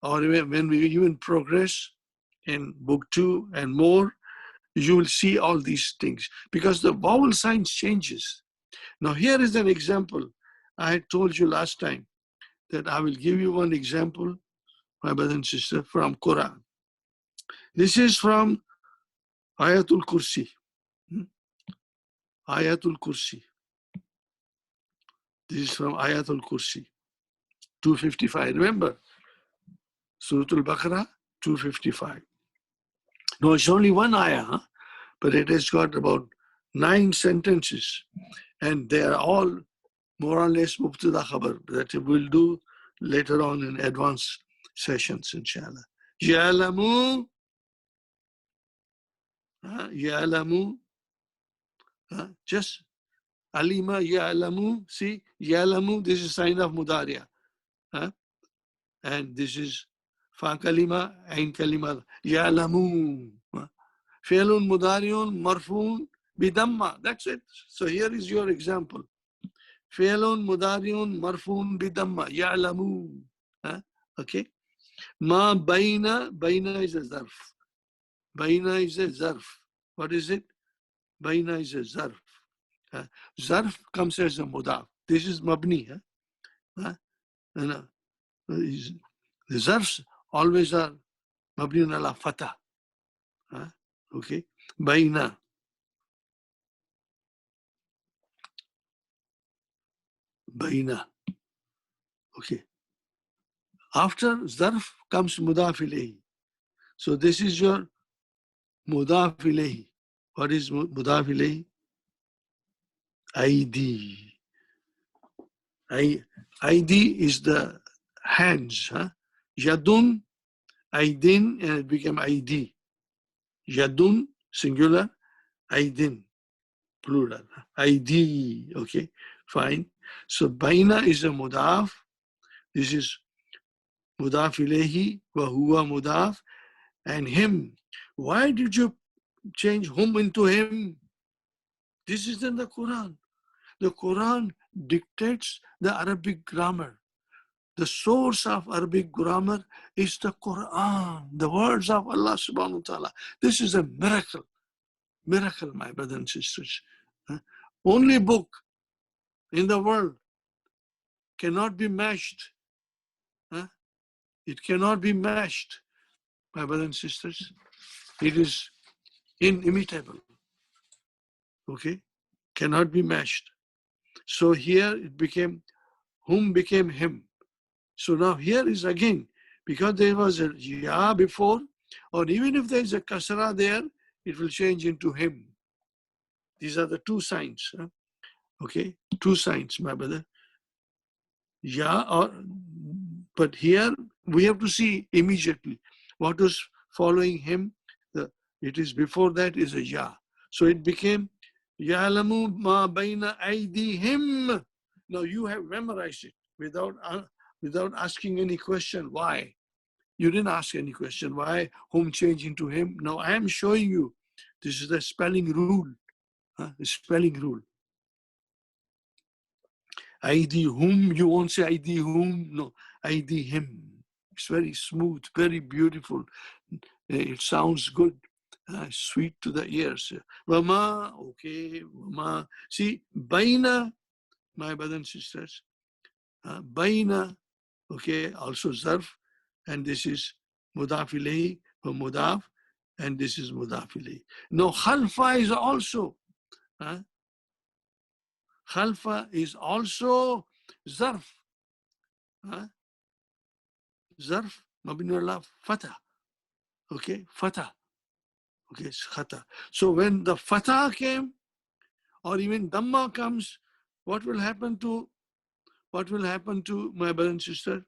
or when we even progress in book 2 and more, you will see all these things because the vowel signs changes. Now here is an example. I had told you last time that I will give you one example, my brother and sister, from Quran. This is from Ayatul Kursi. Ayatul Kursi. This is from Ayatul Kursi. 255. Remember, Surah Al-Baqarah, 255. No, it's only one ayah, but it has got about 9 sentences. And they are all more or less mubtada khabar that we'll do later on in advanced sessions, inshallah. Ya'lamu, ya'lamu, just alima, ya'lamu. See, ya'lamu, this is sign of mudariya. And this is fa kalima, ain kalima, ya'lamu. Fi'lun mudariun marfuun bidamma. That's it. So here is your example. Fi'lun mudariun marfuun bidamma, ya'lamu. Okay. Ma baina is a zarf. Baina is a zarf. What is it? Baina is a zarf. Zarf comes as a mudaf. This is mabni. The zarfs always are mabni ala fatah. Okay. Baina. Baina. Okay. After zarf comes mudaf ilayhi. So this is your mudaf ilayhi. What is mudaf ilayhi? ID. ID is the hands. Yadun, aidin, and it became ID. Yadun, singular, aidin, plural. ID, okay, fine. So baina is a mudaf. This is mudaf ilayhi, wa huwa mudaf, and him. Why did you change hum into him? This is in the Quran. The Quran dictates the Arabic grammar. The source of Arabic grammar is the Quran, the words of Allah subhanahu wa ta'ala. This is a miracle. Miracle, my brothers and sisters. Only book in the world cannot be matched. It cannot be matched, my brothers and sisters. It is inimitable. Okay? Cannot be matched. So here it became, whom became him. So now here is again, because there was a ya before, or even if there is a kasra there, it will change into him. These are the two signs. Okay? Two signs, my brother. Ya, or, but here we have to see immediately what was following him. It is before that is a ya. So it became Ya'lamu ma baina aydihim. Now you have memorized it without asking any question. Why? You didn't ask any question. Why whom change into him? Now I am showing you. This is the spelling rule. The spelling rule. Aydihum, you won't say aydihum. No, aydihim. It's very smooth, very beautiful. It sounds good. Sweet to the ears. Wama, okay, wama. See, baina, my brothers and sisters, baina, okay, also zarf, and this is mudaf ilayhi, mudaf, and this is mudaf ilayhi. Now, khalfa is also, khalfa is also zarf. Zarf, mabni ala fatah. Okay, fatah. Okay, it's khata. So when the fatah came, or even dhamma comes, what will happen to my brother and sister?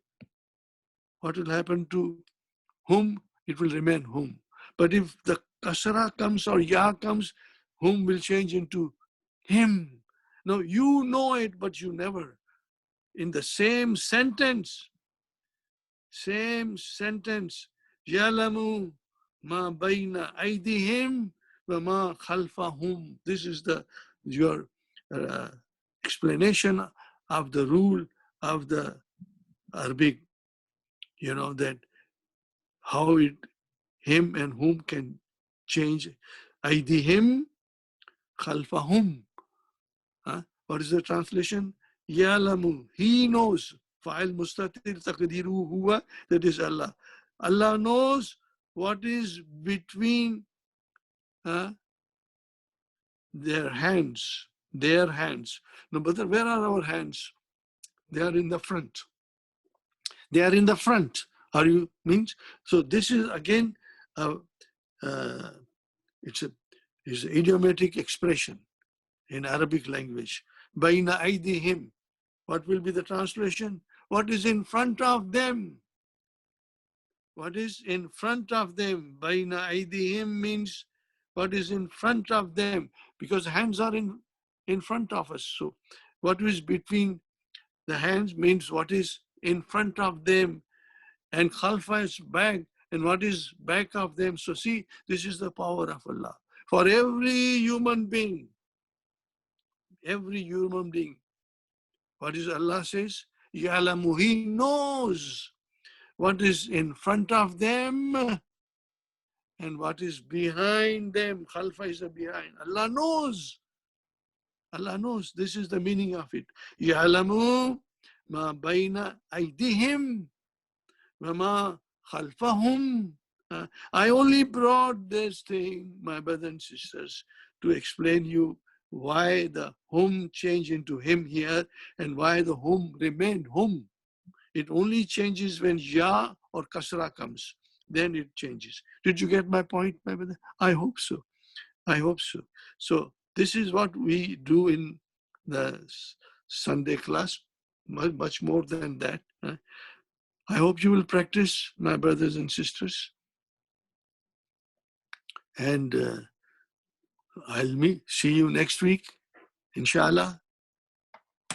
What will happen to whom? It will remain whom. But if the kasra comes or ya comes, whom will change into him. Now you know it, but you never. In the same sentence, Yalamu ma baina aydihim wa ma khalfahum. This is your explanation of the rule of the Arabic, that how him and whom can change. Aydihim khalfahum. What is the translation? Ya'lamu, he knows. Fa'il mustatir taqdiru huwa, that is Allah. Allah knows what is between their hands. No, but where are our hands? They are in the front. Are you means? So this is again, it's an idiomatic expression in Arabic language. Baina aydihim. What will be the translation? What is in front of them? What is in front of them? Baina aydihim means what is in front of them, because hands are in front of us. So what is between the hands means what is in front of them, and khalfa is back, and what is back of them. So see, this is the power of Allah. For every human being, what is Allah says? Ya'lamu, he knows what is in front of them and what is behind them. Khalfa is the behind. Allah knows. This is the meaning of it. Ya'lamu ma bayna aydihim wa ma khalfahum. I only brought this thing, my brothers and sisters, to explain you why the whom changed into him here and why the whom remained whom. It only changes when ya or kasra comes. Then it changes. Did you get my point, my brother? I hope so. So this is what we do in the Sunday class, much more than that. I hope you will practice, my brothers and sisters. And I'll see you next week, inshallah,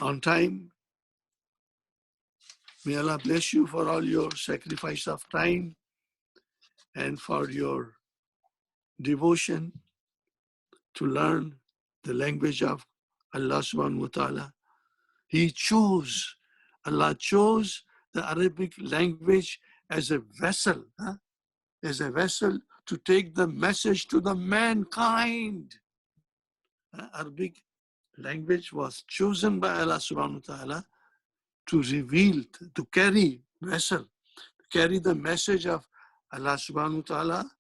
on time. May Allah bless you for all your sacrifice of time and for your devotion to learn the language of Allah subhanahu wa ta'ala. Allah chose the Arabic language as a vessel, as a vessel to take the message to the mankind. Arabic language was chosen by Allah subhanahu wa ta'ala to reveal, to carry vessel, to carry the message of Allah subhanahu wa ta'ala,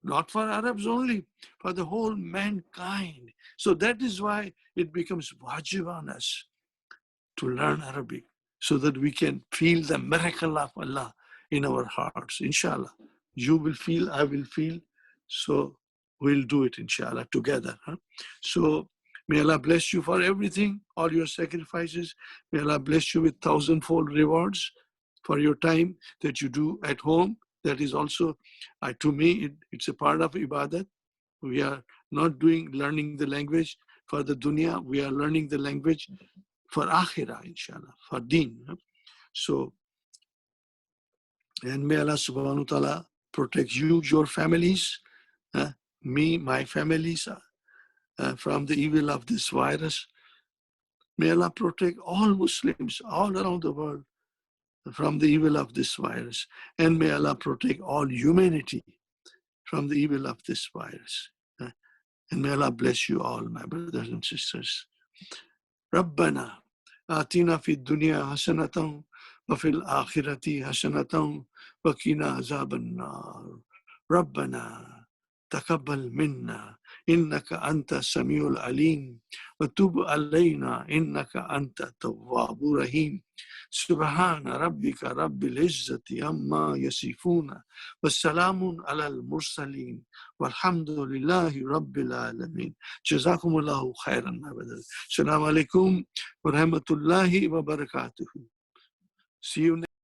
not for Arabs only, for the whole mankind. So that is why it becomes wajib on us to learn Arabic so that we can feel the miracle of Allah in our hearts, inshallah. You will feel, I will feel, so we'll do it, inshallah, together. So may Allah bless you for everything, all your sacrifices. May Allah bless you with thousandfold rewards for your time that you do at home. That is also, to me, it's a part of ibadat. We are not learning the language for the dunya. We are learning the language for akhirah, inshallah, for deen. So, and may Allah subhanahu wa ta'ala protect you, your families, me, my families, from the evil of this virus. May Allah protect all Muslims all around the world from the evil of this virus. And may Allah protect all humanity from the evil of this virus. And may Allah bless you all, my brothers and sisters. ربنا آتنا في الدنيا حسنة وفي الآخرة حسنة وقنا عذاب النار ربنا تقبل منا إنك أنت السميع العليم وتب علينا إنك أنت التواب الرحيم سبحان ربك رب العزة عما يصفون والسلام على المرسلين والحمد لله رب العالمين جزاكم الله خيرا my brothers. Assalamu alaikum wa rahmatullahi wa barakatuh. See you next